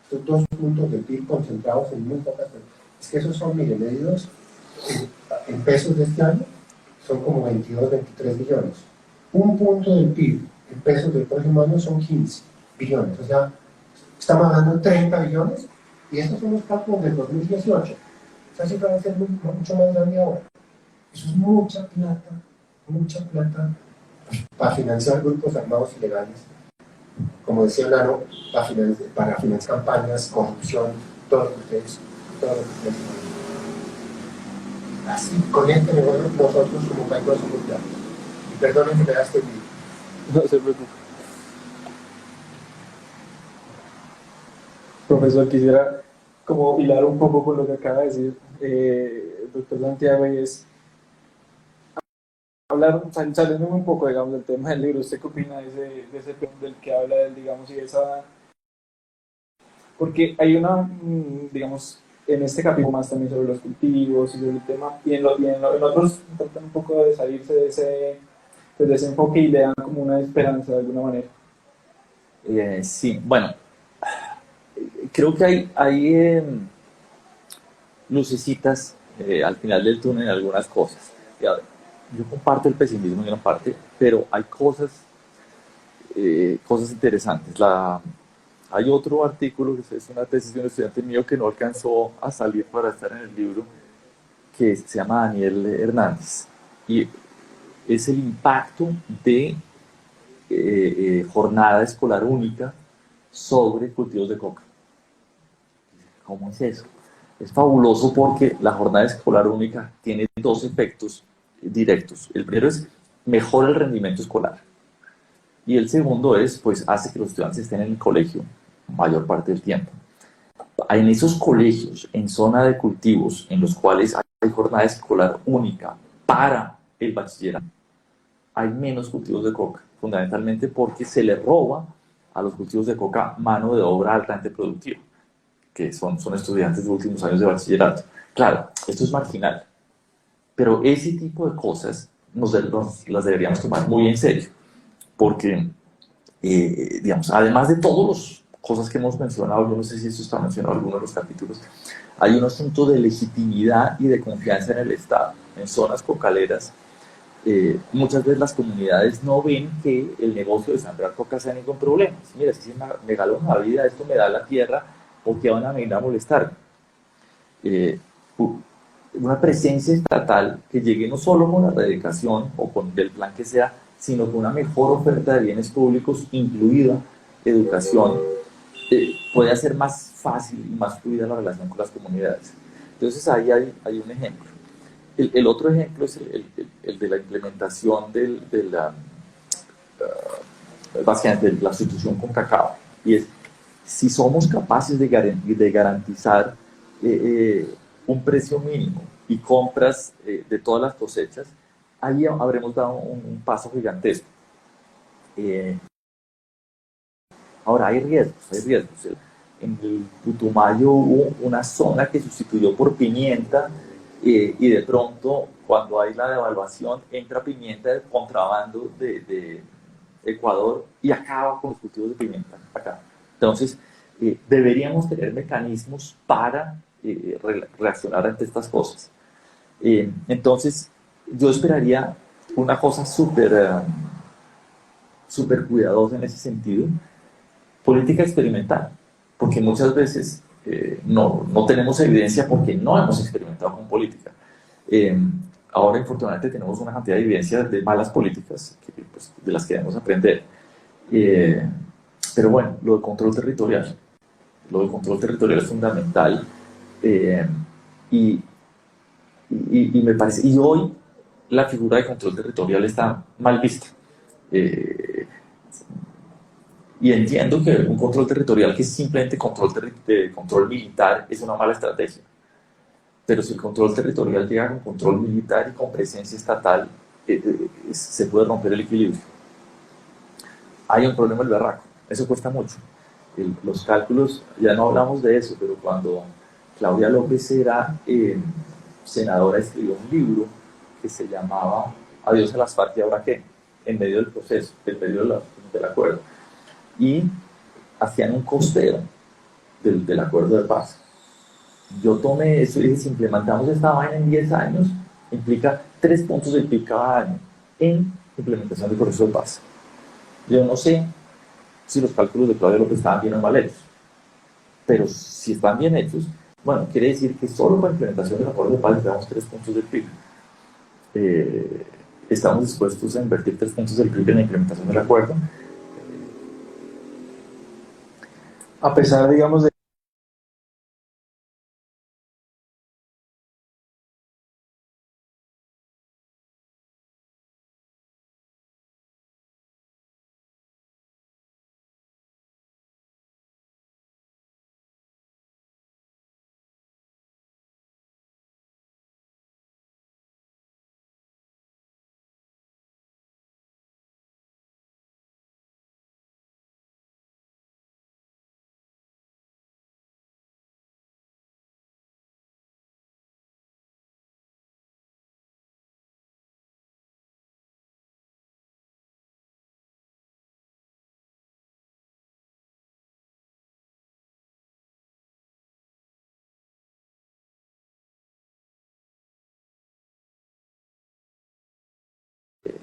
estos 2 puntos de PIB concentrados en muy pocas personas. Es que esos son, miren, medidos en pesos de este año, son como 22, 23 billones. Un punto del PIB en pesos del próximo año son 15 billones, o sea, estamos hablando de 30 billones, y estos son los cálculos del 2018. Esa cifra va a ser mucho más grande ahora. Eso es mucha plata para financiar grupos armados ilegales, como decía Nano, para financiar campañas, corrupción, todo lo que ustedes así, con este negocio nosotros como país no somos claros. Y perdonen que me das este video. No se preocupe. Profesor, quisiera como hilar un poco con lo que acaba de decir el doctor Santiago, y es hablar, saliendo un poco, digamos, del tema del libro. ¿Usted qué opina de ese tema del que habla él, digamos, y de esa? Porque hay una, digamos, en este capítulo más también sobre los cultivos y sobre el tema, y en otros tratan un poco de salirse de ese enfoque y le dan como una esperanza de alguna manera. Sí, bueno, creo que hay lucecitas al final del túnel en algunas cosas. Yo comparto el pesimismo en gran parte, pero hay cosas interesantes. Hay otro artículo que es una tesis de un estudiante mío que no alcanzó a salir para estar en el libro, que se llama Daniel Hernández, y es el impacto de jornada escolar única sobre cultivos de coca. ¿Cómo es eso? Es fabuloso porque la jornada escolar única tiene 2 efectos directos. El primero es mejora el rendimiento escolar, y el segundo es, pues, hace que los estudiantes estén en el colegio mayor parte del tiempo. En esos colegios, en zona de cultivos, en los cuales hay jornada escolar única para el bachillerato, hay menos cultivos de coca, fundamentalmente porque se le roba a los cultivos de coca mano de obra altamente productiva, que son estudiantes de últimos años de bachillerato. Claro, esto es marginal, pero ese tipo de cosas las deberíamos tomar muy en serio, porque, digamos, además de todas las cosas que hemos mencionado, yo no sé si esto está mencionado en alguno de los capítulos, hay un asunto de legitimidad y de confianza en el Estado. En zonas cocaleras, muchas veces las comunidades no ven que el negocio de sembrar coca sea ningún problema. Mira, si me ganó una vida, esto me da la tierra, ¿por qué van a venir a molestar? Una presencia estatal que llegue no solo con la erradicación o con el plan que sea, sino con una mejor oferta de bienes públicos, incluida educación, puede hacer más fácil y más fluida la relación con las comunidades. Entonces ahí hay un ejemplo. El otro ejemplo es el de la implementación básicamente de la sustitución con cacao. Y es, si somos capaces de garantizar un precio mínimo y compras de todas las cosechas, ahí habremos dado un paso gigantesco. Ahora, hay riesgos. En el Putumayo hubo una zona que sustituyó por pimienta y de pronto, cuando hay la devaluación, entra pimienta de contrabando de Ecuador y acaba con los cultivos de pimienta acá. Entonces, deberíamos tener mecanismos para reaccionar ante estas cosas. Entonces, yo esperaría una cosa súper cuidadosa en ese sentido, política experimental, porque muchas veces no tenemos evidencia porque no hemos experimentado con política. Ahora, infortunadamente, tenemos una cantidad de evidencias de malas políticas pues, de las que debemos aprender. Pero bueno, lo del control territorial es fundamental. Y me parece, y hoy la figura de control territorial está mal vista. Y entiendo que un control territorial que es simplemente control militar es una mala estrategia. Pero si el control territorial llega con control militar y con presencia estatal, se puede romper el equilibrio. Hay un problema del berraco, eso cuesta mucho. Los cálculos, ya no hablamos de eso, pero cuando Claudia López era senadora, escribió un libro que se llamaba Adiós a las FARC y ahora qué, en medio del proceso, en medio del acuerdo. Y hacían un costero del acuerdo de paz. Yo tomé eso y dije, si implementamos esta vaina en 10 años, implica 3 puntos del PIB cada año en implementación del proceso de paz. Yo no sé si los cálculos de Claudia López estaban bien o mal hechos, pero si están bien hechos, bueno, quiere decir que solo para implementación del acuerdo de paz le damos 3 puntos del PIB. Estamos dispuestos a invertir 3 puntos del PIB en la implementación del acuerdo. A pesar, digamos, de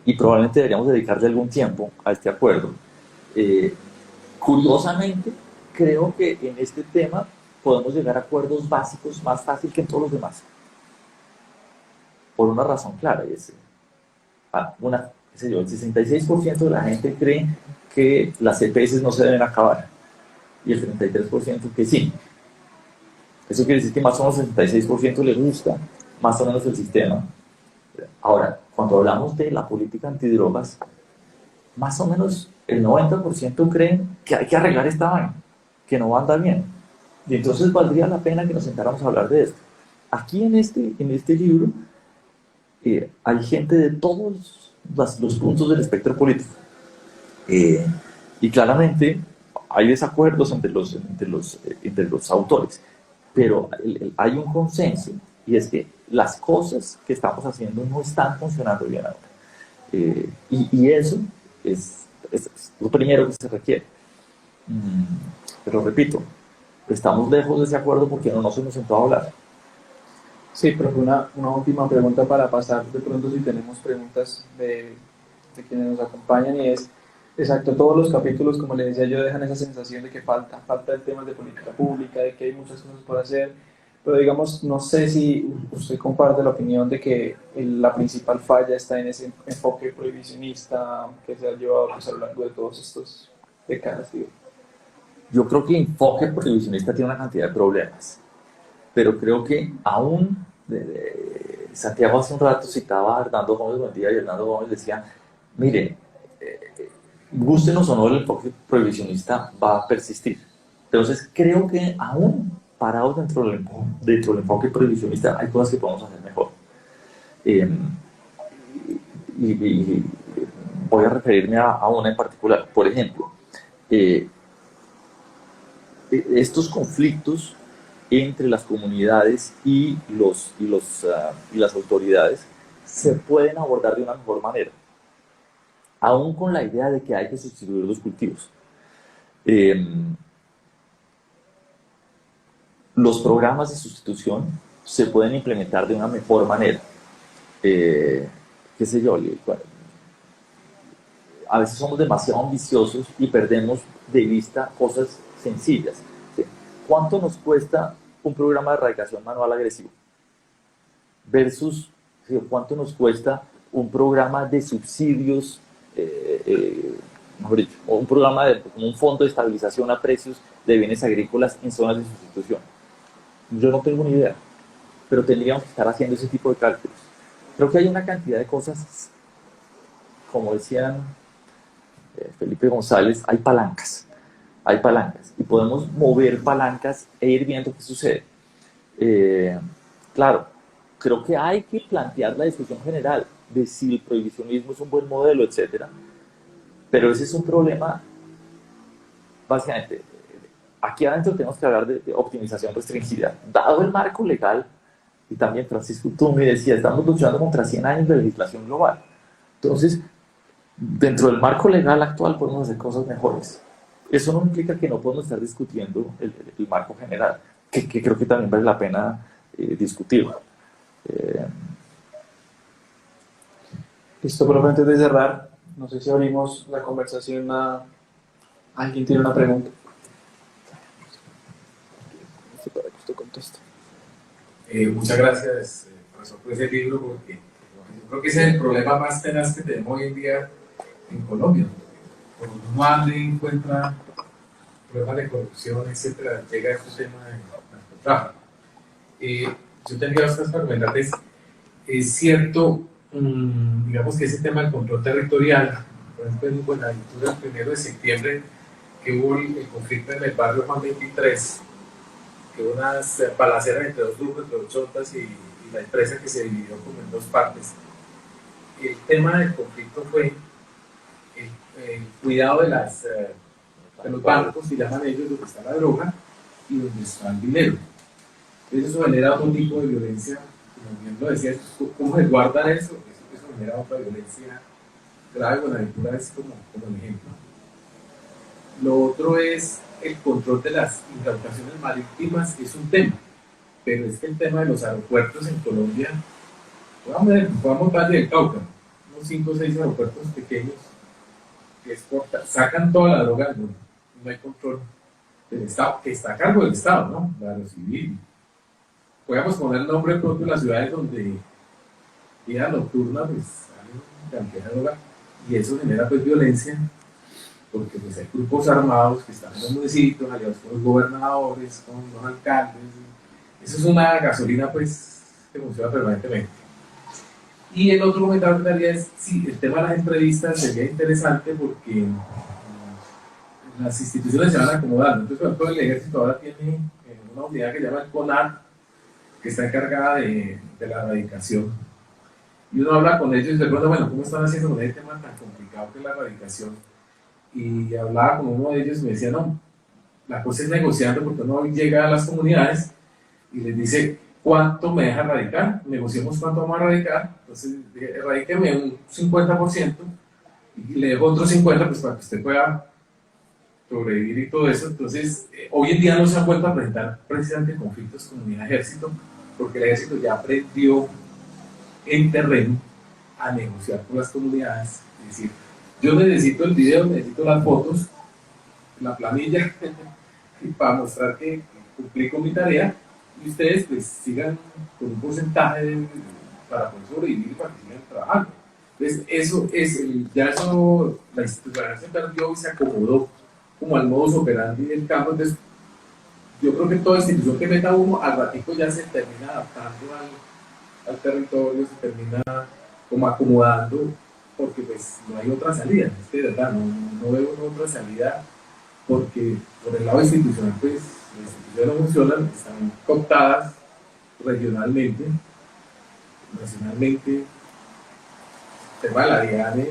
y probablemente deberíamos dedicarle algún tiempo a este acuerdo. Curiosamente, creo que en este tema podemos llegar a acuerdos básicos más fácil que en todos los demás. Por una razón clara, y es, qué sé yo, el 66% de la gente cree que las EPS no se deben acabar, y el 33% que sí. Eso quiere decir que más o menos el 66% le gusta más o menos el sistema. Ahora, cuando hablamos de la política antidrogas, más o menos el 90% creen que hay que arreglar esta vaina, que no va a andar bien. Y entonces valdría la pena que nos sentáramos a hablar de esto. Aquí en este libro hay gente de todos los puntos del espectro político. Y claramente hay desacuerdos entre los autores, pero hay un consenso, y es que las cosas que estamos haciendo no están funcionando bien ahora. Y eso es lo primero que se requiere. Pero repito, estamos lejos de ese acuerdo porque no nos hemos sentado a hablar. Sí, profe, una última pregunta para pasar de pronto si tenemos preguntas de quienes nos acompañan y es, exacto, todos los capítulos, como les decía yo, dejan esa sensación de que falta el tema de política pública, de que hay muchas cosas por hacer, pero digamos, no sé si usted comparte la opinión de que la principal falla está en ese enfoque prohibicionista que se ha llevado pues, a lo largo de todos estos décadas. Digo. Yo creo que el enfoque prohibicionista tiene una cantidad de problemas, pero creo que aún Santiago hace un rato citaba a Hernando Gómez Buendía y Hernando Gómez decía, mire, gústenos o no, el enfoque prohibicionista va a persistir. Entonces creo que aún parados dentro del enfoque prohibicionista hay cosas que podemos hacer mejor. Y voy a referirme a una en particular. Por ejemplo, estos conflictos entre las comunidades y las autoridades se pueden abordar de una mejor manera, aún con la idea de que hay que sustituir los cultivos. Los programas de sustitución se pueden implementar de una mejor manera. Qué sé yo, a veces somos demasiado ambiciosos y perdemos de vista cosas sencillas. ¿Sí? ¿Cuánto nos cuesta un programa de erradicación manual agresivo? Versus, ¿sí? ¿Cuánto nos cuesta un programa de subsidios, mejor dicho, o un programa un fondo de estabilización a precios de bienes agrícolas en zonas de sustitución? Yo no tengo ni idea, pero tendríamos que estar haciendo ese tipo de cálculos. Creo que hay una cantidad de cosas, como decían Felipe González, hay palancas, y podemos mover palancas e ir viendo qué sucede. Claro, creo que hay que plantear la discusión general de si el prohibicionismo es un buen modelo, etcétera, pero ese es un problema, básicamente. Aquí adentro tenemos que hablar de optimización restringida. Dado el marco legal, y también Francisco tú me decía, estamos luchando contra 100 años de legislación global. Entonces, dentro del marco legal actual podemos hacer cosas mejores. Eso no implica que no podemos estar discutiendo el marco general, que creo que también vale la pena discutirlo. Listo, profe, antes de cerrar, no sé si abrimos la conversación a... ¿Alguien tiene una pregunta? Muchas gracias, profesor, por ese libro, porque yo creo que ese es el problema más tenaz que tenemos hoy en día en Colombia. Cuando uno anda y encuentra problemas de corrupción, etcétera, llega a este tema de narcotráfico. Yo tendría otras preguntas. Es cierto, digamos que ese tema del control territorial, por ejemplo, en Buenaventura, el 1 de septiembre, que hubo el conflicto en el barrio Juan 23, que hubo unas balaceras entre dos grupos, entre los chotas y la empresa, que se dividió como en dos partes. El tema del conflicto fue el cuidado de los bancos, si llaman ellos, donde está la droga y donde está el dinero. Entonces eso genera otro tipo de violencia, como bien lo decía, ¿cómo se guarda eso? Eso genera otra violencia grave. Buenaventura es como el ejemplo. Lo otro es el control de las incautaciones marítimas, es un tema, pero es que el tema de los aeropuertos en Colombia, vamos Valle del Cauca, unos 5 o 6 aeropuertos pequeños que sacan toda la droga del mundo, no hay control del Estado, que está a cargo del Estado, ¿no? La civil. Podemos poner el nombre propio de las ciudades donde vida nocturna, pues sale cantidad de droga, y eso genera pues violencia, porque pues hay grupos armados que están en los municipios, aliados con los gobernadores, con los alcaldes. Eso es una gasolina pues que funciona permanentemente. Y el otro comentario que daría es, sí, el tema de las entrevistas sería interesante porque las instituciones se van acomodando. Entonces, por ejemplo, el ejército ahora tiene una unidad que se llama el CONAR, que está encargada de la erradicación. Y uno habla con ellos y se pregunta, bueno, ¿cómo están haciendo con este tema tan complicado que es la erradicación? Y hablaba con uno de ellos y me decía, no, la cosa es negociando, porque uno llega a las comunidades y les dice, ¿cuánto me deja erradicar? Negociemos cuánto vamos a erradicar. Entonces, erradíqueme un 50% y le dejo otro 50% pues, para que usted pueda sobrevivir y todo eso. Entonces, hoy en día no se han vuelto a presentar precisamente conflictos con el ejército, porque el ejército ya aprendió en terreno a negociar con las comunidades, es decir, yo necesito el video, necesito las fotos, la planilla, para mostrar que cumplí con mi tarea, y ustedes pues sigan con un porcentaje para poder sobrevivir y para que sigan trabajando. Entonces, eso es, ya eso, la institucionalidad se perdió y se acomodó como al modus operandi del campo. Entonces, yo creo que toda institución que meta uno, al ratico ya se termina adaptando al territorio, se termina como acomodando, porque pues no hay otra salida, es que de verdad, no veo otra salida, porque por el lado institucional, pues, las instituciones no funcionan, están cooptadas regionalmente, nacionalmente. El tema de la DIANE,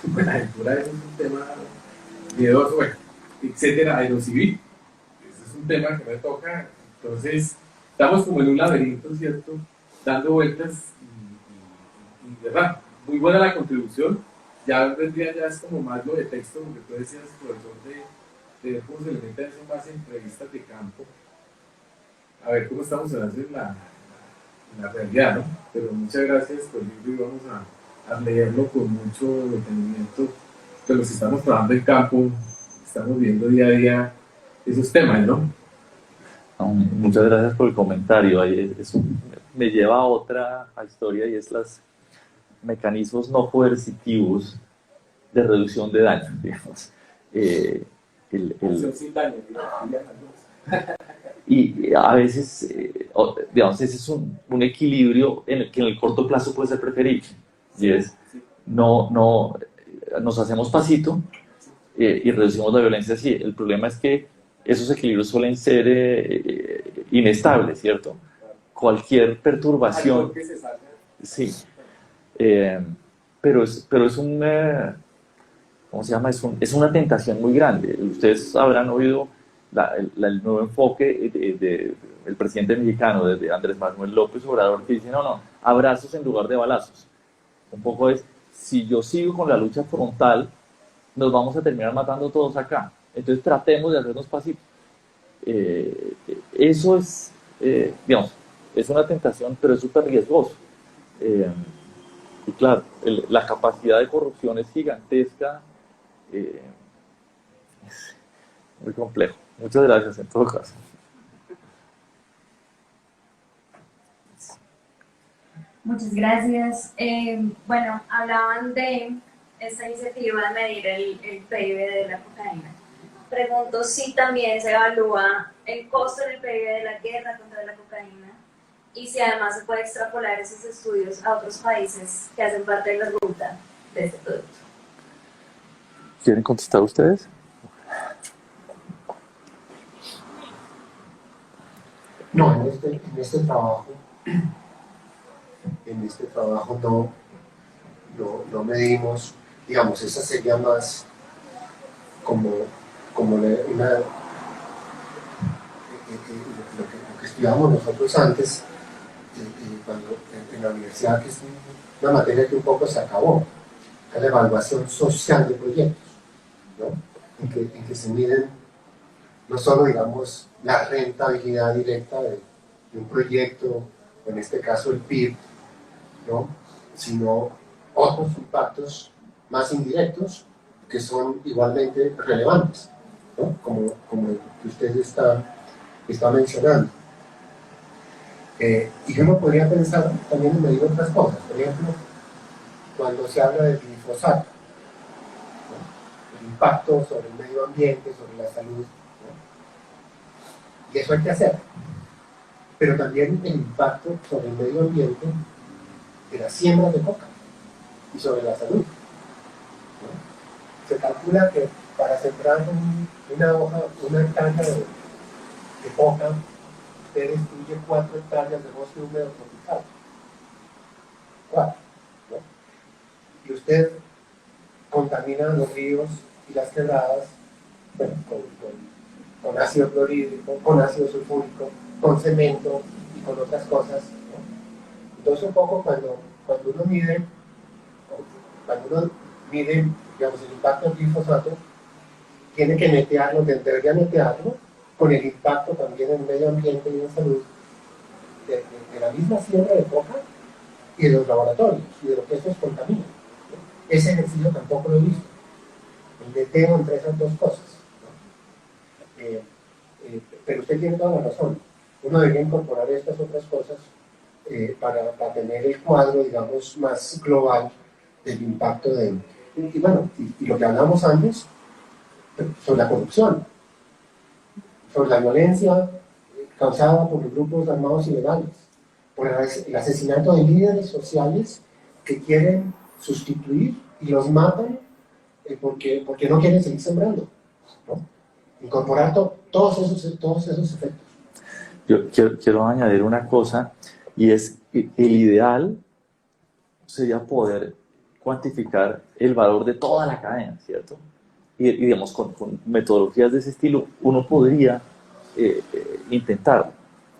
Buenaventura, es un tema miedoso, bueno, etcétera, aerocivil. Ese es un tema que me toca. Entonces, estamos como en un laberinto, ¿cierto? Dando vueltas y verdad, muy buena la contribución. Ya vendría, ya es como más lo de texto, lo que tú decías, profesor, de ver cómo se le mete eso más en entrevistas de campo. A ver cómo estamos en la realidad, ¿no? Pero muchas gracias por el libro y vamos a leerlo con mucho detenimiento, pero si estamos trabajando en campo, estamos viendo día a día esos temas, ¿no? Muchas gracias por el comentario. Eso me lleva a otra historia, y es los mecanismos no coercitivos de reducción de daño, digamos. Sin daño, Y a veces, digamos, ese es un equilibrio en el que en el corto plazo puede ser preferible. Y es, nos hacemos pasito y reducimos la violencia. Sí, el problema es que esos equilibrios suelen ser inestables, ¿cierto? Cualquier perturbación. Sí. Pero es un, ¿cómo se llama? Es una tentación muy grande. Ustedes habrán oído el nuevo enfoque del presidente mexicano, de Andrés Manuel López Obrador, que dice, no, abrazos en lugar de balazos. Un poco es, si yo sigo con la lucha frontal, nos vamos a terminar matando todos acá. Entonces tratemos de hacernos pasivos. Eso es, digamos, es una tentación, pero es súper riesgoso. Y claro, la capacidad de corrupción es gigantesca. Es muy complejo. Muchas gracias en todo caso. Muchas gracias. Bueno, hablaban de esta iniciativa de medir el PIB de la cocaína. Pregunto si también se evalúa el costo del PIB de la guerra contra la cocaína y si además se puede extrapolar esos estudios a otros países que hacen parte de la ruta de este producto. ¿Quieren contestar ustedes? No, en este trabajo no medimos, digamos, esa sería más como lo que estudiamos nosotros antes, cuando en la universidad, que es una materia que un poco se acabó, que es la evaluación social de proyectos, ¿no? en que se miden no solo, digamos, la rentabilidad directa de un proyecto, o en este caso el PIB, ¿no? Sino otros impactos más indirectos que son igualmente relevantes, ¿no? como el que usted está mencionando. Y uno podría pensar también en medir otras cosas, por ejemplo, cuando se habla del glifosato, ¿no? El impacto sobre el medio ambiente, sobre la salud, ¿no? Y eso hay que hacer, pero también el impacto sobre el medio ambiente de las siembras de coca y sobre la salud, ¿no? Se calcula que para sembrar una hectárea de coca, usted destruye 4 hectáreas de bosque húmedo tropical. 4, ¿no? Y usted contamina los ríos y las quebradas, bueno, con ácido clorhídrico, con ácido sulfúrico, con cemento y con otras cosas, ¿no? Entonces un poco cuando uno mide, digamos, el impacto del glifosato, tiene que debería netearlo con el impacto también en el medio ambiente y en salud de de la misma siembra de coca y de los laboratorios y de lo que estos contaminan. Ese ejercicio tampoco lo he visto. El neteo entre esas dos cosas, ¿no? Pero usted tiene toda la razón. Uno debería incorporar estas otras cosas para tener el cuadro, digamos, más global del impacto de... Y bueno, y lo que hablamos antes sobre la corrupción, sobre la violencia causada por los grupos armados ilegales, por el asesinato de líderes sociales que quieren sustituir y los matan porque no quieren seguir sembrando, ¿no? Incorporar todos esos efectos. Yo quiero añadir una cosa, y es que el ideal sería poder cuantificar el valor de toda la cadena, ¿cierto? Y digamos, con metodologías de ese estilo, uno podría intentarlo.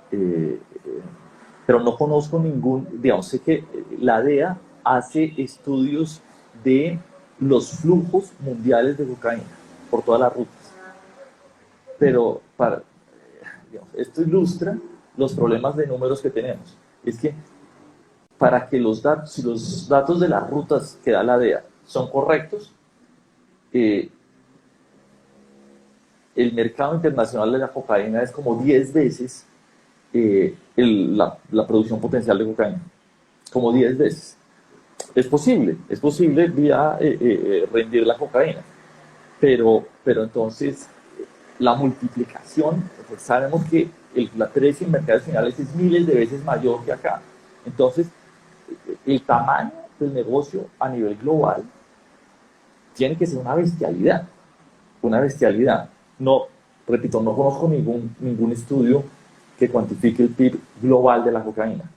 Pero no conozco ningún, digamos, sé que la DEA hace estudios de los flujos mundiales de cocaína por todas las rutas. Pero digamos, esto ilustra los problemas de números que tenemos. Es que para que si los datos de las rutas que da la DEA son correctos, el mercado internacional de la cocaína es como 10 veces la producción potencial de cocaína. Como 10 veces. Es posible vía rendir la cocaína. Pero entonces la multiplicación, pues sabemos que la precio en mercados finales es miles de veces mayor que acá. Entonces, el tamaño del negocio a nivel global tiene que ser una bestialidad. Una bestialidad. No, repito, no conozco ningún estudio que cuantifique el PIB global de la cocaína.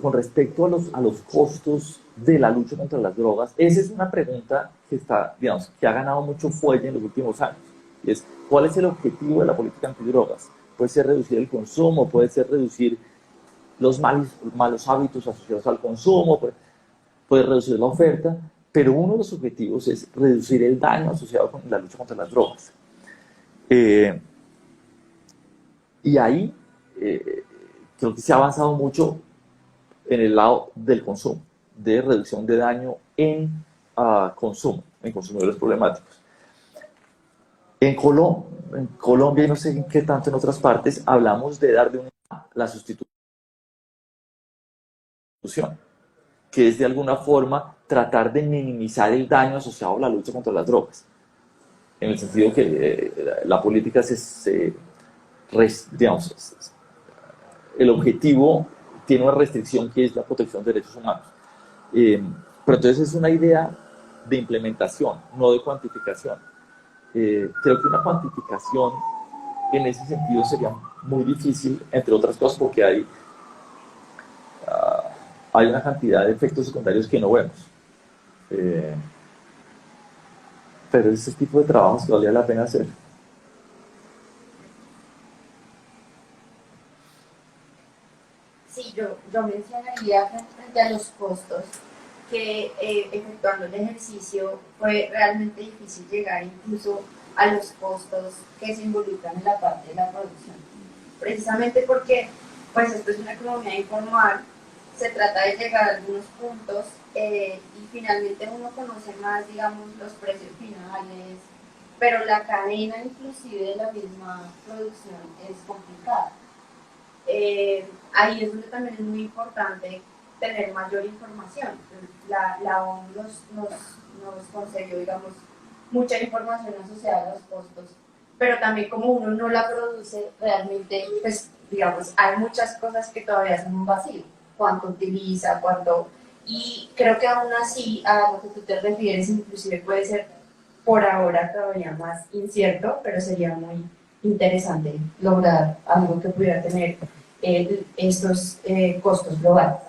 Con respecto a los costos de la lucha contra las drogas, esa es una pregunta que ha ganado mucho fuelle en los últimos años. Y es, ¿cuál es el objetivo de la política antidrogas? Puede ser reducir el consumo, puede ser reducir los malos hábitos asociados al consumo, puede reducir la oferta, pero uno de los objetivos es reducir el daño asociado con la lucha contra las drogas. Y ahí creo que se ha avanzado mucho en el lado del consumo, de reducción de daño en consumo, en consumidores problemáticos. En Colombia, y no sé en qué tanto en otras partes, hablamos de dar de la sustitución, que es de alguna forma tratar de minimizar el daño asociado a la lucha contra las drogas. En el sentido que la política digamos, el objetivo tiene una restricción que es la protección de derechos humanos. Pero entonces es una idea de implementación, no de cuantificación. Creo que una cuantificación en ese sentido sería muy difícil, entre otras cosas porque hay una cantidad de efectos secundarios que no vemos. Pero es ese tipo de trabajos que valía la pena hacer. Sí, yo mencionaría frente a los costos que efectuando el ejercicio fue realmente difícil llegar incluso a los costos que se involucran en la parte de la producción. Precisamente porque pues esto es una economía informal, se trata de llegar a algunos puntos y finalmente uno conoce más, digamos, los precios finales, pero la cadena inclusive de la misma producción es complicada. Ahí es donde también es muy importante tener mayor información. La ONU nos concedió, digamos, mucha información asociada a los costos, pero también como uno no la produce, realmente, pues, digamos, hay muchas cosas que todavía son un vacío. Cuánto utiliza, cuánto... Y creo que aún así, a lo que tú te refieres, inclusive puede ser por ahora todavía más incierto, pero sería muy interesante lograr algo que pudiera tener estos costos globales.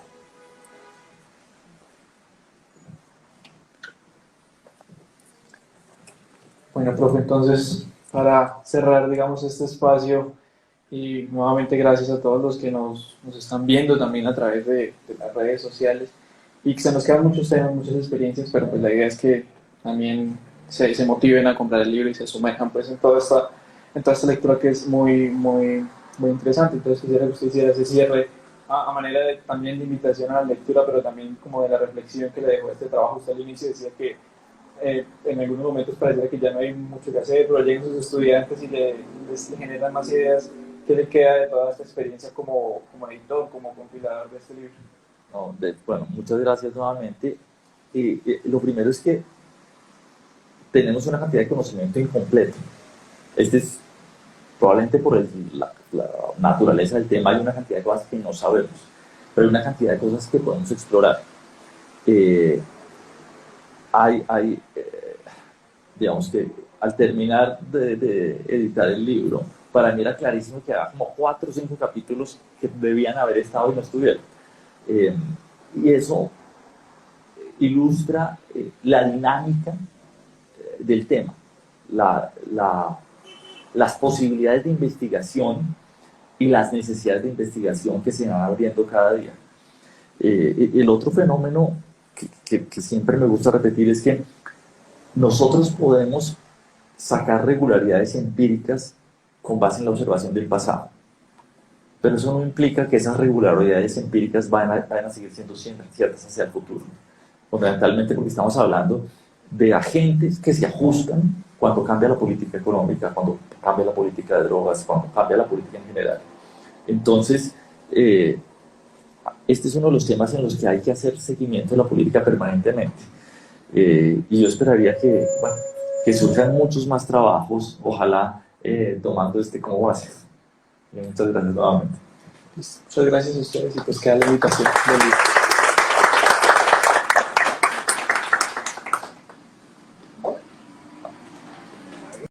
Bueno, profe, entonces, para cerrar, digamos, este espacio, y nuevamente gracias a todos los que nos están viendo también a través de las redes sociales, y que se nos quedan muchos temas, muchas experiencias, pero pues la idea es que también se motiven a comprar el libro y se sumerjan pues en toda toda esta lectura que es muy, muy, muy interesante. Entonces quisiera que usted hiciera ese cierre a manera de, también de invitación a la lectura, pero también como de la reflexión que le dejó este trabajo. Usted al inicio decía que en algunos momentos parecía que ya no hay mucho que hacer, pero llegan sus estudiantes y les generan más ideas. ¿Qué le queda de toda esta experiencia como editor, como compilador de este libro? No, bueno, muchas gracias nuevamente. Lo primero es que tenemos una cantidad de conocimiento incompleto. Este es probablemente por la naturaleza del tema, hay una cantidad de cosas que no sabemos, pero hay una cantidad de cosas que podemos explorar. Digamos que al terminar de editar el libro, para mí era clarísimo que había como 4 o 5 capítulos que debían haber estado y no estuvieron. Y eso ilustra la dinámica del tema, las posibilidades de investigación y las necesidades de investigación que se van abriendo cada día. El otro fenómeno que siempre me gusta repetir es que nosotros podemos sacar regularidades empíricas con base en la observación del pasado, pero eso no implica que esas regularidades empíricas vayan a seguir siendo ciertas hacia el futuro, fundamentalmente porque estamos hablando de agentes que se ajustan cuando cambia la política económica, cuando cambia la política de drogas, cuando cambia la política en general. Entonces, este es uno de los temas en los que hay que hacer seguimiento de la política permanentemente. Y yo esperaría que surjan muchos más trabajos, ojalá tomando este como base. Muchas gracias nuevamente. Muchas gracias a ustedes y pues queda la invitación del libro.